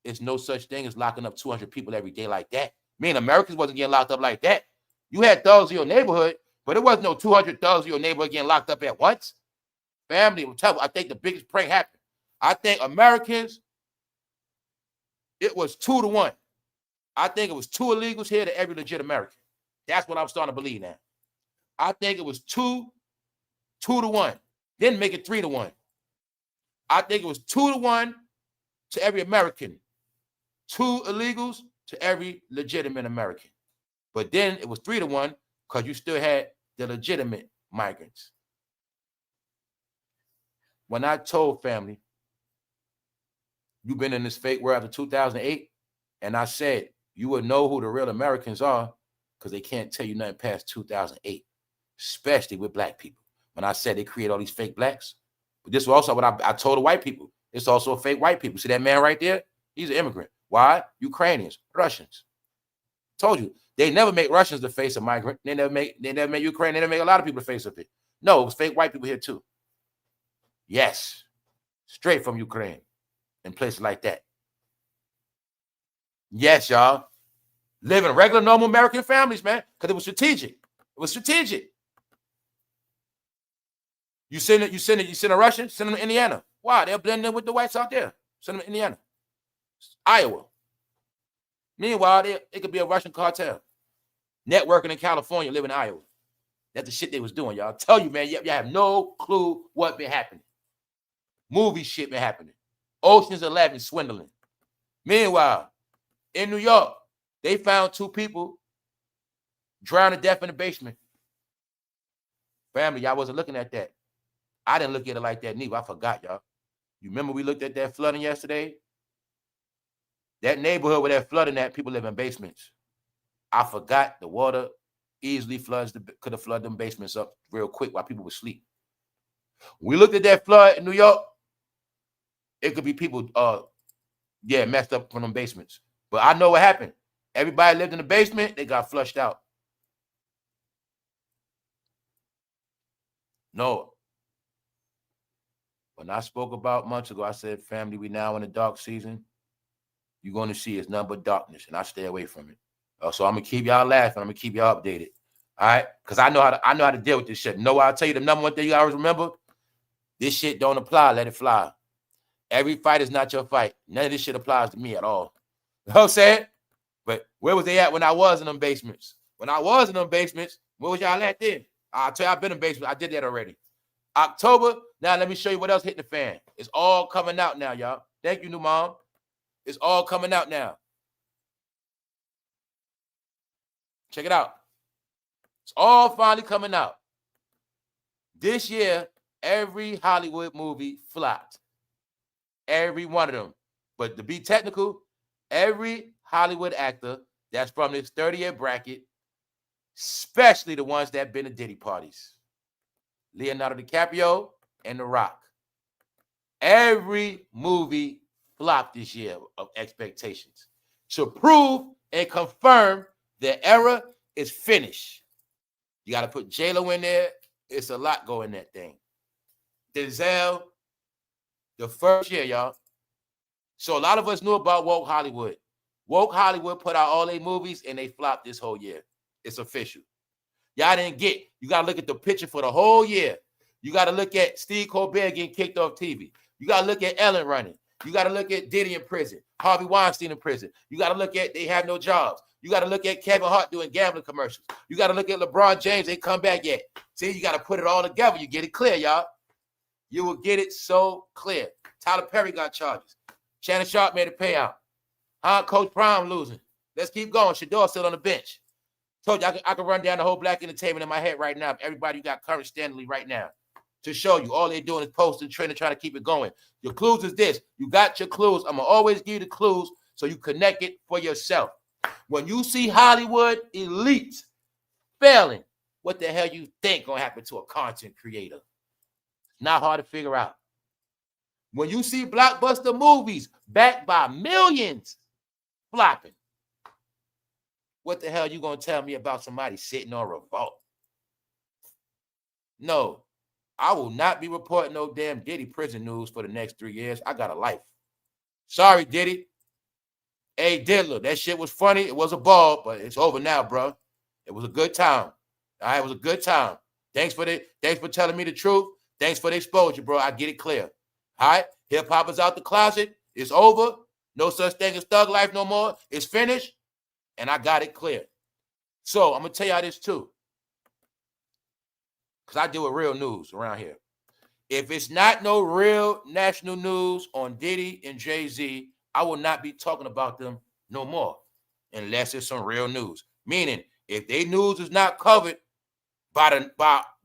A: it's no such thing as locking up 200 people every day like that? Me and Americans wasn't getting locked up like that. You had thugs in your neighborhood, but it wasn't no 200 thugs in your neighborhood getting locked up at once. Family, I think the biggest prank happened. I think Americans, it was 2-1. I think it was 2 illegals here to every legit American. That's what I'm starting to believe now. I think it was 2-1. Then make it 3-1. I think it was 2-1 to every American. 2 illegals to every legitimate American. But then it was 3-1 because you still had the legitimate migrants. When I told family, you've been in this fake world after 2008, and I said, you would know who the real Americans are because they can't tell you nothing past 2008, especially with black people. When I said they create all these fake blacks, but this was also what I told the white people. It's also fake white people. See that man right there? He's an immigrant. Why? Ukrainians, Russians. Told you. They never make Russians the face of migrant. They never make Ukraine. They never make a lot of people the face of it. No, it was fake white people here too. Yes. Straight from Ukraine and places like that. Yes, y'all. Living regular, normal American families, man, because it was strategic. It was strategic. You send a Russian, send them to Indiana. Why? They'll blend in with the whites out there. Send them to Indiana. Iowa. Meanwhile, it could be a Russian cartel. Networking in California, living in Iowa. That's the shit they was doing, y'all. I tell you, man, you have no clue what been happening. Movie shit been happening. Ocean's 11 swindling. Meanwhile, in New York, they found 2 people drowned to death in the basement. Family, y'all wasn't looking at that. I didn't look at it like that neither. I forgot, y'all. You remember we looked at that flooding yesterday? That neighborhood where that flooding at, people live in basements. I forgot the water easily could have flooded them basements up real quick while people were asleep. We looked at that flood in New York. It could be people, messed up from them basements. But I know what happened. Everybody lived in the basement. They got flushed out. No. When I spoke about months ago, I said, family, we now in the dark season. You're going to see it's nothing but darkness, and I stay away from it. So I'm going to keep y'all laughing. I'm going to keep y'all updated. All right? Because I know how to deal with this shit. No, I'll tell you the number one thing you always remember. This shit don't apply. Let it fly. Every fight is not your fight. None of this shit applies to me at all. You know what I'm saying? But where was they at when I was in them basements? When I was in them basements, where was y'all at then? I'll tell you, I've been in basements. I did that already. October. Now let me show you what else hit the fan. It's all coming out now, y'all. Thank you, new mom. It's all coming out now. Check it out. It's all finally coming out. This year, every Hollywood movie flopped. Every one of them. But to be technical, every Hollywood actor that's from this 30-year bracket, especially the ones that been to Diddy parties. Leonardo DiCaprio and The Rock. Every movie flopped this year of expectations. To prove and confirm the era is finished. You got to put J-Lo in there. It's a lot going in that thing. Denzel, the first year, y'all. So a lot of us knew about Woke Hollywood. Woke Hollywood put out all their movies and they flopped this whole year. It's official. Y'all didn't get, you got to look at the picture for the whole year. You got to look at Steve Colbert getting kicked off TV. You got to look at Ellen running. You got to look at Diddy in prison, Harvey Weinstein in prison. You got to look at they have no jobs. You got to look at Kevin Hart doing gambling commercials. You got to look at LeBron James, ain't come back yet. See, you got to put it all together. You get it clear, y'all. You will get it so clear. Tyler Perry got charges. Shannonsharpe made a payout. Coach Prime losing. Let's keep going. Shedeur still on the bench. Told you I can run down the whole black entertainment in my head right now. Everybody you got current standardly right now. To show you. All they're doing is posting, trending, trying to keep it going. Your clues is this. You got your clues. I'm going to always give you the clues so you connect it for yourself. When you see Hollywood elites failing, what the hell you think going to happen to a content creator? Not hard to figure out. When you see blockbuster movies backed by millions flopping, what the hell you going to tell me about somebody sitting on revolt? No. I will not be reporting no damn Diddy prison news for the next 3 years. I got a life. Sorry, Diddy. Hey, Diddler, that shit was funny. It was a ball, but it's over now, bro. It was a good time. All right, it was a good time. Thanks for telling me the truth. Thanks for the exposure, bro. I get it clear. All right, hip-hop is out the closet. It's over. No such thing as thug life no more. It's finished, and I got it clear. So I'm going to tell y'all this, too. Because I deal with real news around here. If it's not no real national news on Diddy and Jay-Z, I will not be talking about them no more unless it's some real news. Meaning, if their news is not covered by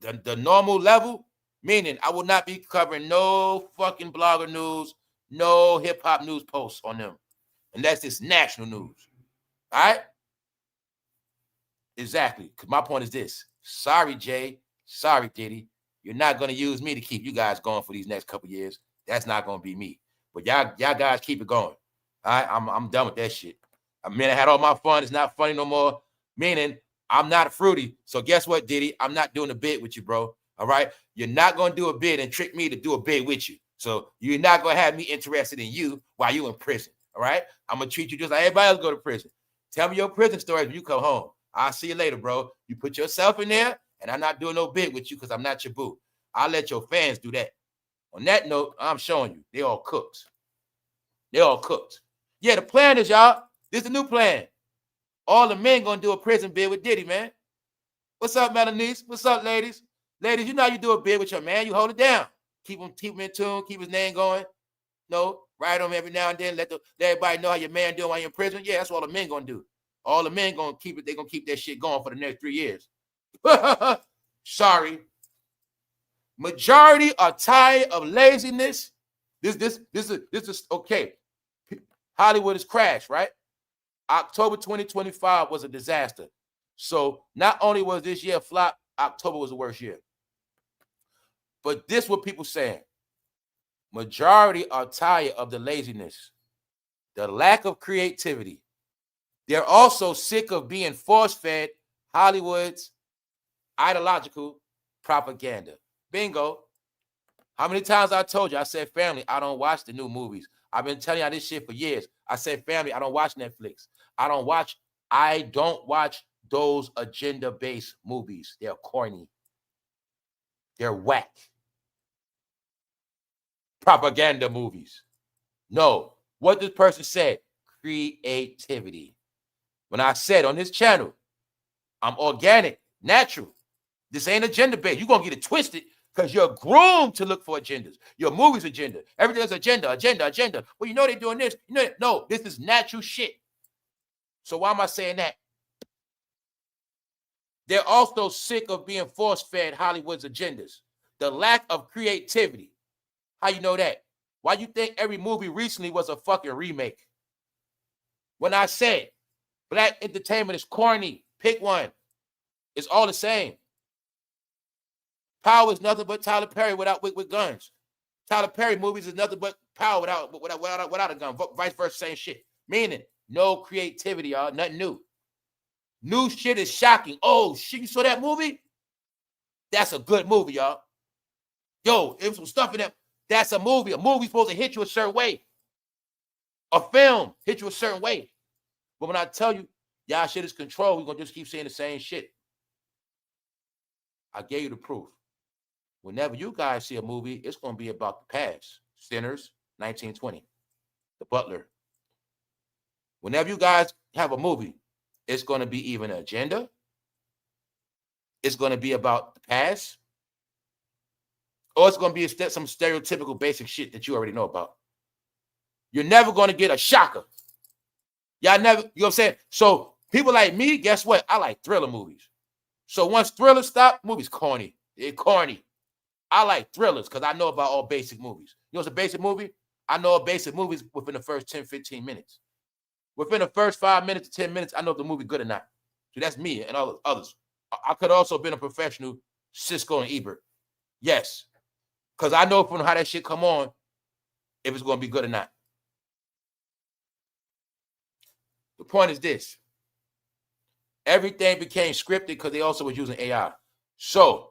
A: the normal level, meaning I will not be covering no fucking blogger news, no hip-hop news posts on them unless it's national news. All right? Exactly. Because my point is this. Sorry, Jay. Sorry, Diddy. You're not going to use me to keep you guys going for these next couple years. That's not going to be me. But y'all guys keep it going. All right? I'm done with that shit. I mean, I had all my fun. It's not funny no more. Meaning, I'm not fruity. So guess what, Diddy? I'm not doing a bid with you, bro. All right? You're not going to do a bid and trick me to do a bid with you. So you're not going to have me interested in you while you're in prison. All right? I'm going to treat you just like everybody else go to prison. Tell me your prison stories when you come home. I'll see you later, bro. You put yourself in there, and I'm not doing no bid with you because I'm not your boo. I'll let your fans do that. On that note, I'm showing you. They all cooked. They all cooked. Yeah, the plan is, y'all, this is the new plan. All the men going to do a prison bid with Diddy, man. What's up, Melanice? What's up, ladies? Ladies, you know how you do a bid with your man. You hold it down. Keep him in tune. Keep his name going. No, write him every now and then. Let everybody know how your man doing while you're in prison. Yeah, that's what all the men going to do. All the men going to keep it. They're going to keep that shit going for the next 3 years. Sorry. Majority are tired of laziness. This is okay. Hollywood has crashed, right? October 2025 was a disaster. So not only was this year a flop, October was the worst year. But this is what people saying. Majority are tired of the laziness, the lack of creativity. They're also sick of being force-fed Hollywood's ideological propaganda. Bingo. How many times I told you? I said, family, I don't watch the new movies. I've been telling y'all this shit for years. I said, family, I don't watch Netflix. I don't watch those agenda-based movies. They're corny. They're whack. Propaganda movies. No. What this person said, creativity. When I said on this channel, I'm organic, natural. This ain't agenda-based. You're going to get it twisted because you're groomed to look for agendas. Your movie's agenda. Everything's agenda. Well, you know they're doing this. You know, no, this is natural shit. So why am I saying that? They're also sick of being force-fed Hollywood's agendas. The lack of creativity. How you know that? Why you think every movie recently was a fucking remake? When I said black entertainment is corny, pick one. It's all the same. Power is nothing but Tyler Perry with guns. Tyler Perry movies is nothing but power without a gun. Vice versa, same shit. Meaning, no creativity, y'all. Nothing new. New shit is shocking. Oh, shit, you saw that movie? That's a good movie, y'all. Yo, it was some stuff in that. That's a movie. A movie's supposed to hit you a certain way. A film hit you a certain way. But when I tell you, y'all shit is controlled, we're going to just keep saying the same shit. I gave you the proof. Whenever you guys see a movie, it's going to be about the past. Sinners, 1920. the butler. Whenever you guys have a movie, it's going to be even an agenda. It's going to be about the past. Or it's going to be some stereotypical basic shit that you already know about. You're never going to get a shocker. Y'all never, you know what I'm saying? So people like me, guess what? I like thriller movies. So once thrillers stop, movies corny. They're corny. I like thrillers because I know about all basic movies. You know what's a basic movie? I know basic movies within the first 10, 15 minutes. Within the first 5 minutes to 10 minutes, I know if the movie good or not. So that's me and all others. I could also have been a professional Cisco and Ebert. Yes. Because I know from how that shit come on, if it's going to be good or not. The point is this. Everything became scripted because they also was using AI. So,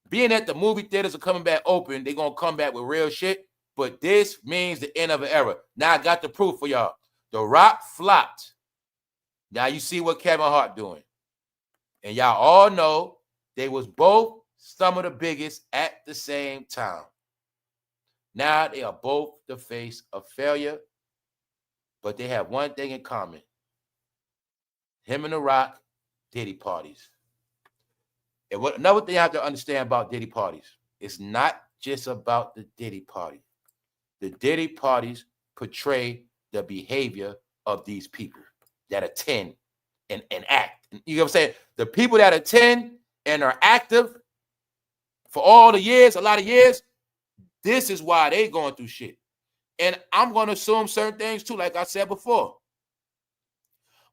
A: being that the movie theaters are coming back open, they're going to come back with real shit. But this means the end of an era. Now, I got the proof for y'all. The Rock flopped. Now, you see what Kevinhart doing. And y'all all know they was both some of the biggest at the same time. Now, they are both the face of failure. But they have one thing in common. Him and The Rock, Diddy parties. And another thing I have to understand about Diddy parties, it's not just about the Diddy party. The Diddy parties portray the behavior of these people that attend and act. You know what I'm saying? The people that attend and are active for all the years, a lot of years, this is why they going through shit. And I'm going to assume certain things too, like I said before.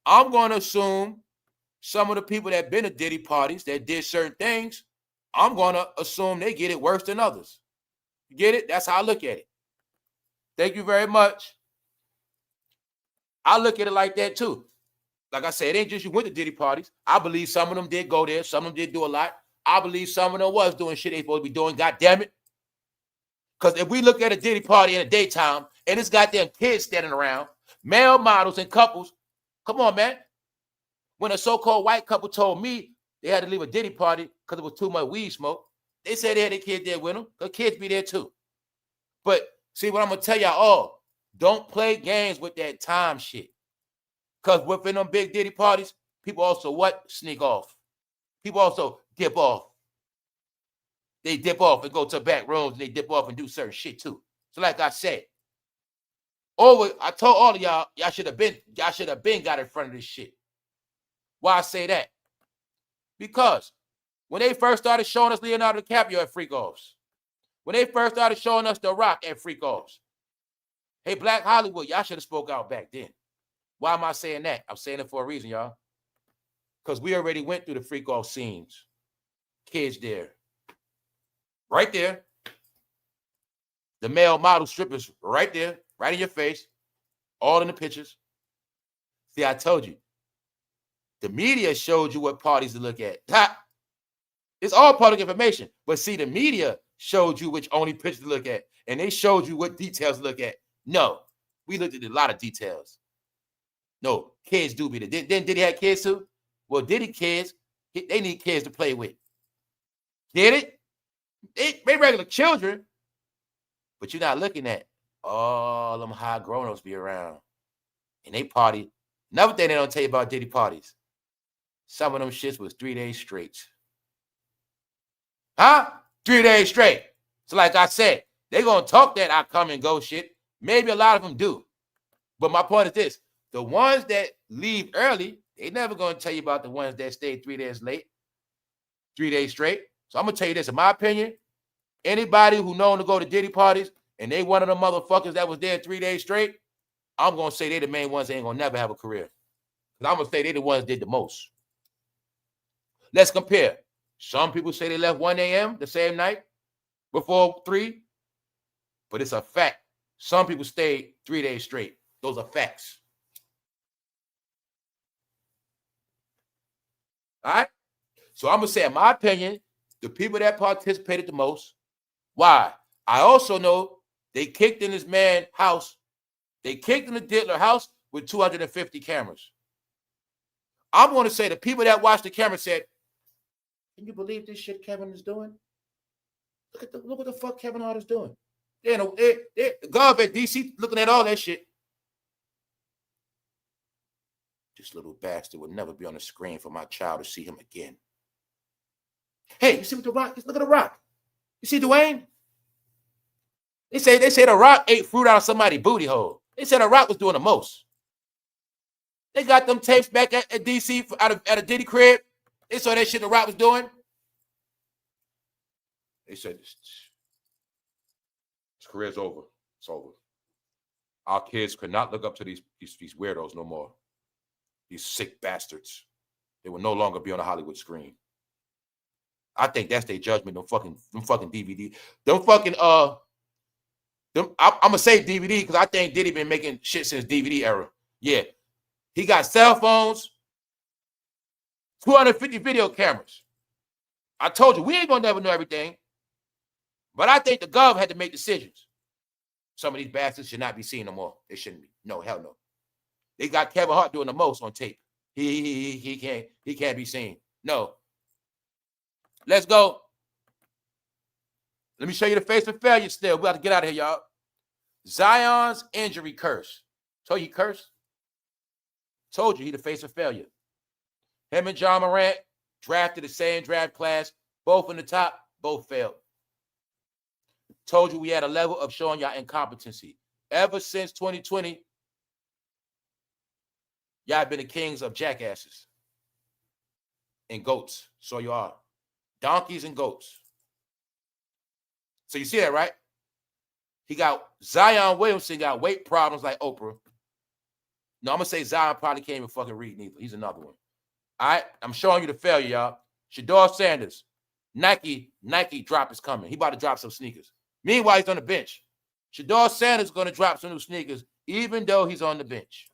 A: I'm going to assume some of the people that been to Diddy parties that did certain things, I'm going to assume they get it worse than others. You get it? That's how I look at it. Thank you very much. I look at it like that too. Like I said, it ain't just you went to Diddy parties. I believe some of them did go there. Some of them did do a lot. I believe some of them was doing shit they supposed to be doing. God damn it. Because if we look at a Diddy party in the daytime and it's got them kids standing around, male models and couples, come on, man. When a so-called white couple told me they had to leave a Diddy party because it was too much weed smoke, they said they had their kids there with them. The kids be there too. But see what I'm going to tell y'all all, don't play games with that time shit. Because within them big Diddy parties, people also what? Sneak off. People also dip off. They dip off and go to back rooms and they dip off and do certain shit too. So like I said, I told all of y'all should have been got in front of this shit. Why I say that? Because when they first started showing us Leonardo DiCaprio at freak-offs, when they first started showing us The Rock at freak-offs, hey, Black Hollywood, y'all should have spoke out back then. Why am I saying that? I'm saying it for a reason, y'all. Because we already went through the freak-off scenes. Kids there. Right there. The male model strippers right there, right in your face, all in the pictures. See, I told you. The media showed you what parties to look at. It's all public information. But see, the media showed you which only pictures to look at. And they showed you what details to look at. No, we looked at a lot of details. No, kids do be there. Didn't Diddy have kids too? Well, Diddy kids, they need kids to play with. Get it? They regular children. But you're not looking at all them high grown-ups be around. And they party. Another thing they don't tell you about Diddy parties. Some of them shits was 3 days straight. Huh? 3 days straight. So like I said, they going to talk that I come and go shit. Maybe a lot of them do. But my point is this. The ones that leave early, they never going to tell you about the ones that stayed 3 days late. 3 days straight. So I'm going to tell you this. In my opinion, anybody who known to go to Diddy parties and they one of the motherfuckers that was there 3 days straight, I'm going to say they the main ones that ain't going to never have a career. Because I'm going to say they the ones that did the most. Let's compare. Some people say they left 1 a.m. the same night before 3. But it's a fact. Some people stayed 3 days straight. Those are facts. All right? So I'm going to say, in my opinion, the people that participated the most. Why? I also know they kicked in this man's house. They kicked in the Diddler house with 250 cameras. I'm going to say the people that watched the camera said, can you believe this shit Kevin is doing? Look what the fuck Kevinhart is doing. The gov at DC looking at all that shit. This little bastard will never be on the screen for my child to see him again. Hey, you see what The Rock is? Look at The Rock. You see Dwayne? They say The Rock ate fruit out of somebody's booty hole. They said The Rock was doing the most. They got them tapes back at DC at a Diddy crib. They saw that shit The Rock was doing. They said his career's over. It's over. Our kids could not look up to these weirdos no more. These sick bastards. They will no longer be on the Hollywood screen. I think that's their judgment. Them fucking DVD. I'm gonna say DVD because I think Diddy been making shit since DVD era. Yeah. He got cell phones, 250 video cameras. I told you, we ain't gonna never know everything. But I think the gov had to make decisions. Some of these bastards should not be seen no more. They shouldn't be. No, hell no. They got Kevinhart doing the most on tape. He can't be seen. No. Let's go. Let me show you the face of failure still. We got to get out of here, y'all. Zion's injury curse. Told you he cursed. Told you he the face of failure. Him and John Morant drafted the same draft class. Both in the top. Both failed. Told you we had a level of showing y'all incompetency. Ever since 2020, y'all been the kings of jackasses and goats. So you are. Donkeys and goats. So you see that, right? He got Zion Williamson got weight problems like Oprah. No, I'm going to say Zion probably can't even fucking read neither. He's another one. All right? I'm showing you the failure, y'all. Shedeursanders. Nike drop is coming. He about to drop some sneakers. Meanwhile, he's on the bench. Shedeursanders is going to drop some new sneakers, even though he's on the bench.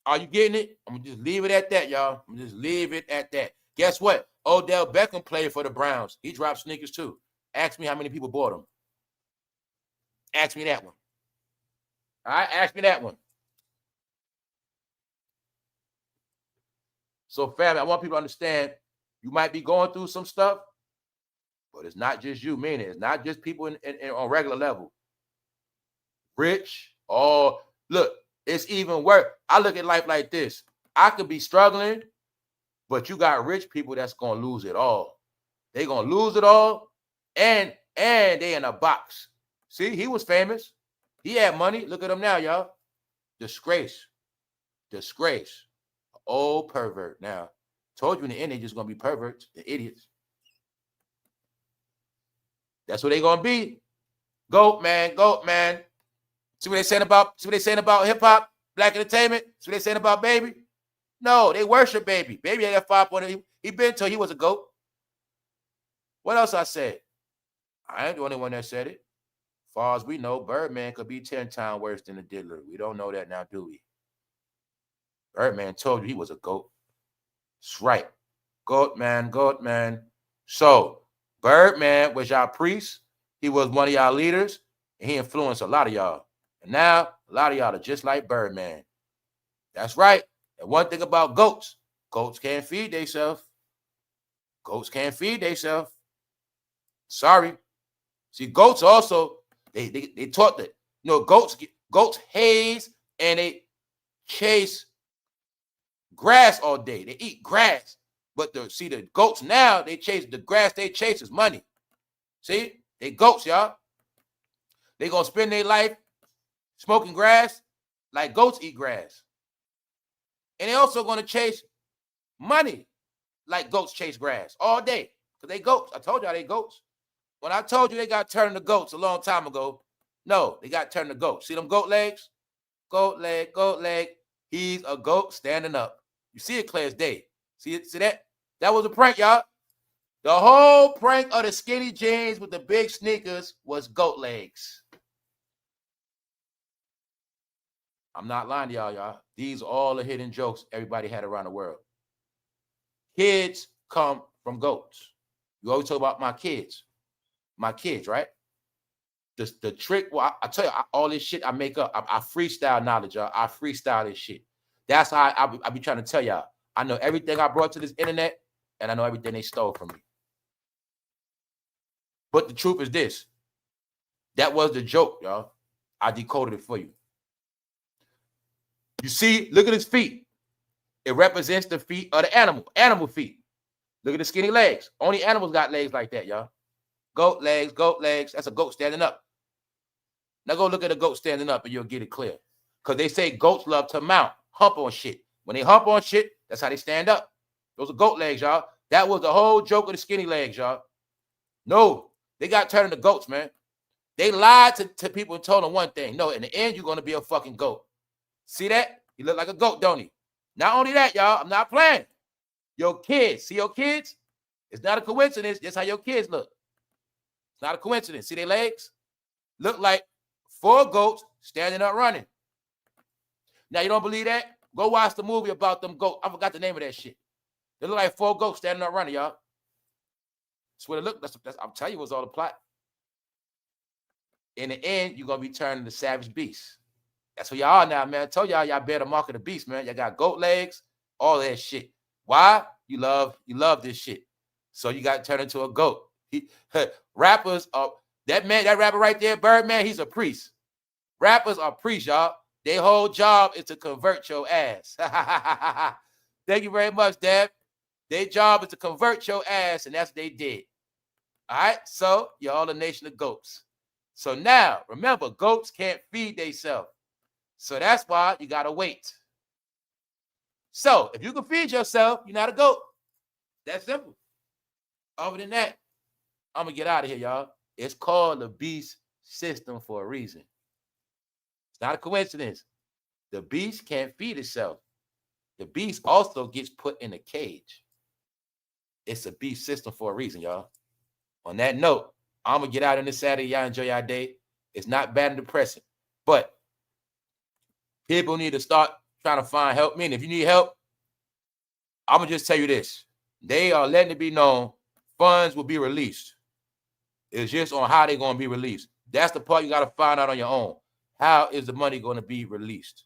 A: Are you getting it? I'm going to just leave it at that, y'all. I'm going to just leave it at that. Guess what? Odell Beckham played for the Browns. He dropped sneakers too. Ask me how many people bought them. Ask me that one. All right? Ask me that one. So, family, I want people to understand you might be going through some stuff, but it's not just you, meaning it's not just people on regular level. Rich, look, it's even worse. I look at life like this. I could be struggling, but you got rich people that's going to lose it all. They're going to lose it all, and they in a box. See, he was famous. He had money. Look at him now, y'all. Disgrace. Old pervert now. Told you in the end, they're just going to be perverts, the idiots. That's what they're going to be. Goat man. See what they saying about hip-hop, black entertainment? See what they saying about Baby? No, they worship Baby. Baby had 5.0. He been told he was a goat. What else I said? I ain't the only one that said it. As far as we know, Birdman could be 10 times worse than the diddler. We don't know that now, do we? Birdman told you he was a goat. That's right. Goat man. So, Birdman was y'all priest. He was one of y'all leaders, and he influenced a lot of y'all. And now, a lot of y'all are just like Birdman. That's right. And one thing about goats can't feed themselves. Sorry. See, goats also, they taught that, goats haze and they chase grass all day. They eat grass. But the goats now, they chase the grass they chase is money. See? They goats, y'all. They gonna spend their life smoking grass like goats eat grass. And they also gonna chase money like goats chase grass all day. Because they goats. I told y'all they goats. When I told you they got turned to goats a long time ago, no, they got turned to goats. See them goat legs? Goat leg. He's a goat standing up. You see it clear as day. See it? See that? That was a prank, y'all. The whole prank of the skinny jeans with the big sneakers was goat legs. I'm not lying to y'all. These are all the hidden jokes everybody had around the world. Kids come from goats. You always talk about my kids. My kids, right? The trick, well, I tell you, all this shit I make up. I freestyle knowledge, y'all. I freestyle this shit. That's how I be trying to tell y'all. I know everything I brought to this internet, and I know everything they stole from me. But the truth is this. That was the joke, y'all. I decoded it for you. You see, look at his feet. It represents the feet of the animal feet. Look at the skinny legs. Only animals got legs like that, y'all. Goat legs, goat legs. That's a goat standing up. Now go look at a goat standing up and you'll get it clear. Because they say goats love to mount, hump on shit. When they hump on shit, that's how they stand up. Those are goat legs, y'all. That was the whole joke of the skinny legs, y'all. No, they got turned into goats, man. They lied to people and told them one thing. No, in the end, you're going to be a fucking goat. See that? You look like a goat, don't he? Not only that, y'all, I'm not playing. Your kids, see your kids? It's not a coincidence. That's how your kids look. It's not a coincidence. See their legs? Look like 4 goats standing up running. Now, you don't believe that? Go watch the movie about them goats. I forgot the name of that shit. They look like 4 goats standing up running, y'all. That's what it looked. I'm telling you, what's all the plot. In the end, you're going to be turning to savage beasts. That's who y'all are now, man. I told y'all bear the mark of the beast, man. Y'all got goat legs, all that shit. Why? You love this shit. So you got to turn into a goat. Rappers are, that rapper right there, Birdman, he's a priest. Rappers are priests, y'all. Their whole job is to convert your ass. Thank you very much, Dad. Their job is to convert your ass, and that's what they did. All right? So you're all a nation of goats. So now, remember, goats can't feed themselves. So that's why you got to wait. So if you can feed yourself, you're not a goat. That's simple. Other than that, I'm going to get out of here, y'all. It's called the beast system for a reason. It's not a coincidence. The beast can't feed itself. The beast also gets put in a cage. It's a beast system for a reason, y'all. On that note, I'm going to get out on this Saturday. Y'all enjoy your day. It's not bad and depressing, but people need to start trying to find help. Meaning, if you need help, I'm going to just tell you this. They are letting it be known funds will be released. It's just on how they're going to be released. That's the part you got to find out on your own. How is the money going to be released?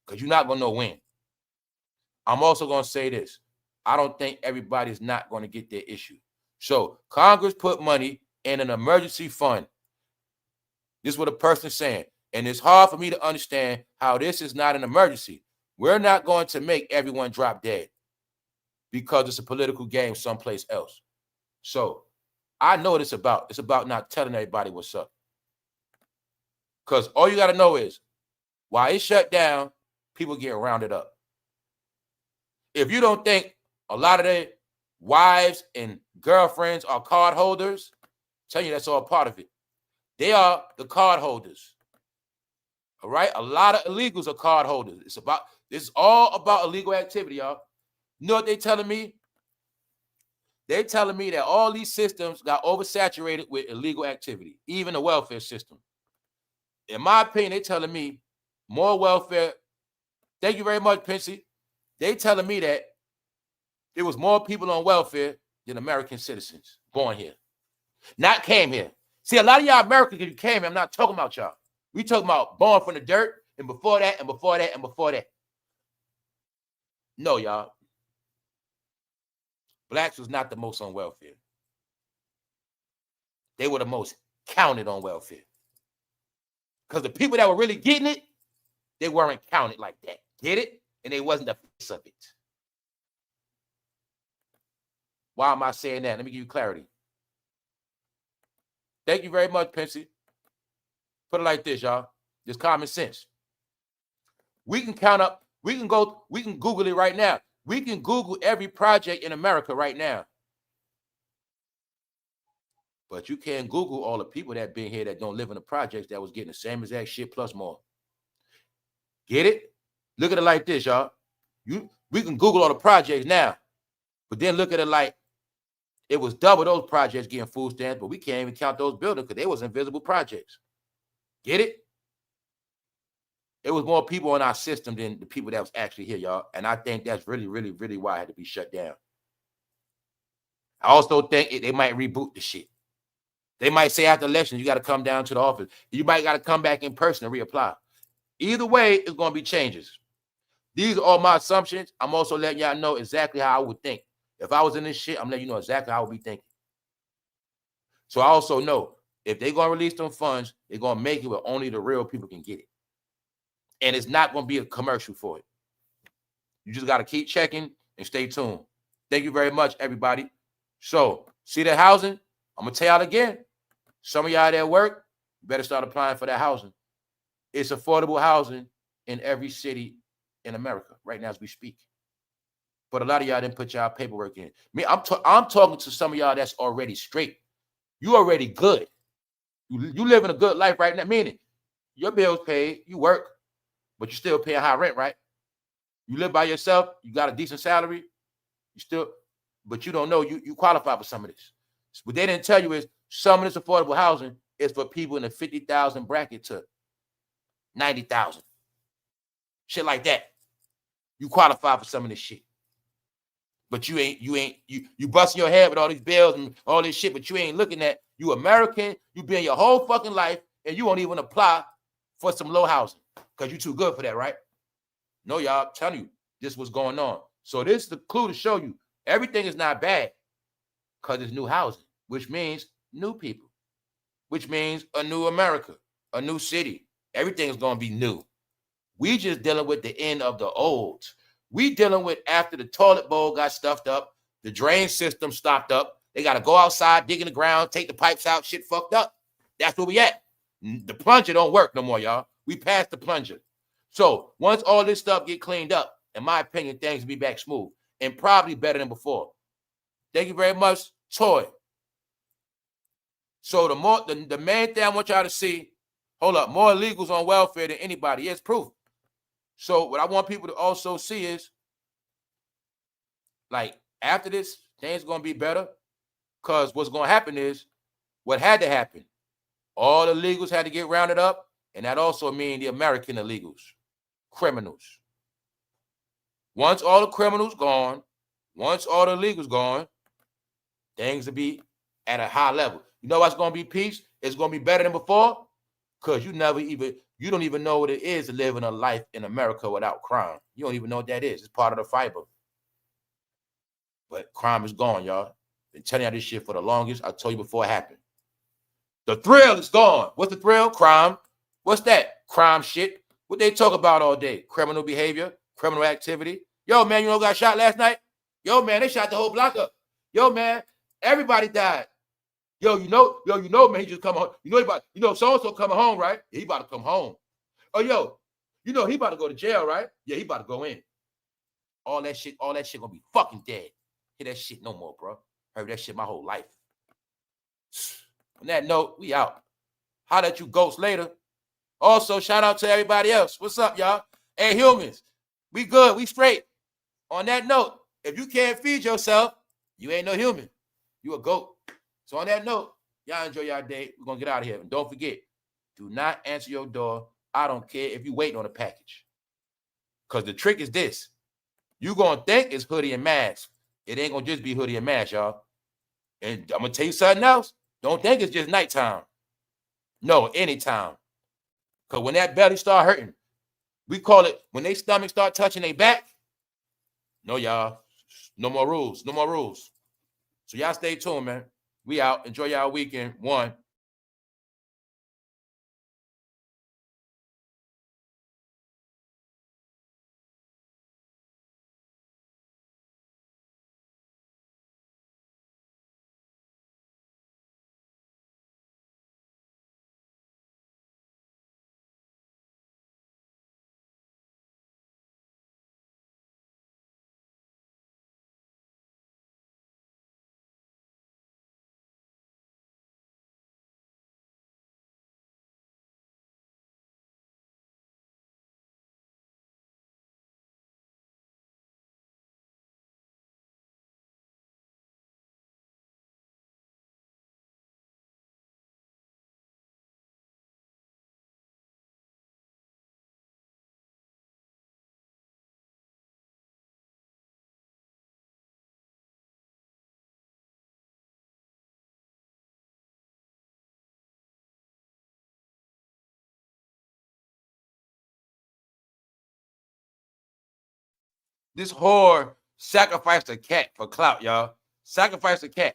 A: Because you're not going to know when. I'm also going to say this. I don't think everybody's not going to get their issue. So Congress put money in an emergency fund. This is what a person's saying. And it's hard for me to understand how this is not an emergency. We're not going to make everyone drop dead because it's a political game someplace else. So I know what it's about. It's about not telling everybody what's up. Because all you got to know is while it's shut down, people get rounded up. If you don't think a lot of their wives and girlfriends are card holders, I'm telling you that's all part of it. They are the card holders. All right? A lot of illegals are card holders. This is all about illegal activity, y'all. You know what they're telling me? They're telling me that all these systems got oversaturated with illegal activity, even the welfare system. In my opinion, they're telling me more welfare. Thank you very much, Pinsy. They telling me that there was more people on welfare than American citizens born here. Not came here. See, a lot of y'all Americans, if you came here, I'm not talking about y'all. We talking about born from the dirt and before that and before that and before that. No, y'all. Blacks was not the most on welfare. They were the most counted on welfare. Because the people that were really getting it, they weren't counted like that. Get it? And they wasn't the face of it. Why am I saying that? Let me give you clarity. Thank you very much, Pensy. Put it like this, y'all. Just common sense. We can count up, we can Google it right now. We can Google every project in America right now. But you can't Google all the people that been here that don't live in the projects that was getting the same exact shit plus more. Get it? Look at it like this, y'all. We can Google all the projects now, but then look at it like it was double those projects getting food stamps, but we can't even count those buildings because they was invisible projects. Get it? It was more people in our system than the people that was actually here, y'all. And I think that's really, really, really why it had to be shut down. I also think they might reboot the shit. They might say after elections, you got to come down to the office. You might got to come back in person and reapply. Either way, it's going to be changes. These are all my assumptions. I'm also letting y'all know exactly how I would think. If I was in this shit, I'm letting you know exactly how I would be thinking. So I also know if they're going to release them funds, they're going to make it where only the real people can get it. And it's not going to be a commercial for it. You just got to keep checking and stay tuned. Thank you very much, everybody. So, see that housing? I'm going to tell y'all again. Some of y'all that work, you better start applying for that housing. It's affordable housing in every city in America right now as we speak. But a lot of y'all didn't put y'all paperwork in. Me, I'm talking to some of y'all that's already straight. You already good. You living a good life right now. Meaning, your bills paid, you work, but you still paying high rent, right? You live by yourself, you got a decent salary, you still, but you don't know you qualify for some of this. What they didn't tell you is some of this affordable housing is for people in the 50,000 bracket to 90,000. Shit like that. You qualify for some of this shit. But you busting your head with all these bills and all this shit, but you ain't looking at, you American, you been your whole fucking life, and you won't even apply for some low housing because you too good for that, right? No, y'all, I'm telling you, this was going on. So this is the clue to show you everything is not bad because it's new housing, which means new people, which means a new America, a new city. Everything is going to be new. We just dealing with the end of the old. We dealing with after the toilet bowl got stuffed up, the drain system stopped up. They got to go outside, dig in the ground, take the pipes out, shit fucked up. That's where we at. The plunger don't work no more, y'all. We passed the plunger. So once all this stuff get cleaned up, in my opinion, things will be back smooth and probably better than before. Thank you very much, Toy. So the main thing I want y'all to see, hold up, more illegals on welfare than anybody. Yes, proof. So what I want people to also see is, like, after this, things going to be better because what's going to happen is what had to happen. All the illegals had to get rounded up, and that also means the American illegals, criminals. Once all the criminals gone, once all the illegals gone, things will be at a high level. You know what's going to be peace? It's going to be better than before because you don't even know what it is to live in a life in America without crime. You don't even know what that is. It's part of the fiber. But crime is gone, y'all. Been telling y'all this shit for the longest. I told you before it happened. The thrill is gone. What's the thrill? Crime. What's that? Crime shit. What they talk about all day? Criminal behavior, criminal activity. Yo, man, you know who got shot last night? Yo, man, they shot the whole block up. Yo, man, everybody died. Yo, you know, man, he just come home. So-and-so coming home, right? Yeah, he about to come home. Oh, yo, he about to go to jail, right? Yeah, he about to go in. All that shit gonna be fucking dead. Hear that shit no more, bro. Heard that shit my whole life. On that note, we out. Holler at you ghosts later. Also, shout out to everybody else. What's up, y'all? Hey, humans, we good. We straight. On that note, if you can't feed yourself, you ain't no human. You a goat. So on that note, y'all enjoy y'all day. We're going to get out of here. And don't forget, do not answer your door. I don't care if you're waiting on a package. Because the trick is this. You're going to think it's hoodie and mask. It ain't going to just be hoodie and mask, y'all. And I'm going to tell you something else. Don't think it's just nighttime. No, anytime. Because when that belly start hurting, we call it, when they stomach start touching their back, no, y'all. No more rules. No more rules. So y'all stay tuned, man. We out. Enjoy y'all weekend. One. This whore sacrificed a cat for clout, y'all. Sacrificed a cat.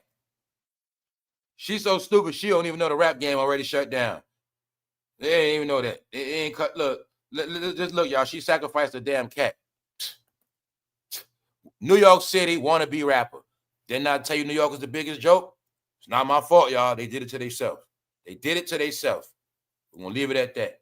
A: She's so stupid, she don't even know the rap game already shut down. They ain't even know that. It ain't cut. Look, Just look, y'all. She sacrificed a damn cat. New York City wannabe rapper. Didn't I tell you New York was the biggest joke? It's not my fault, y'all. They did it to themselves. They did it to themselves. We're going to leave it at that.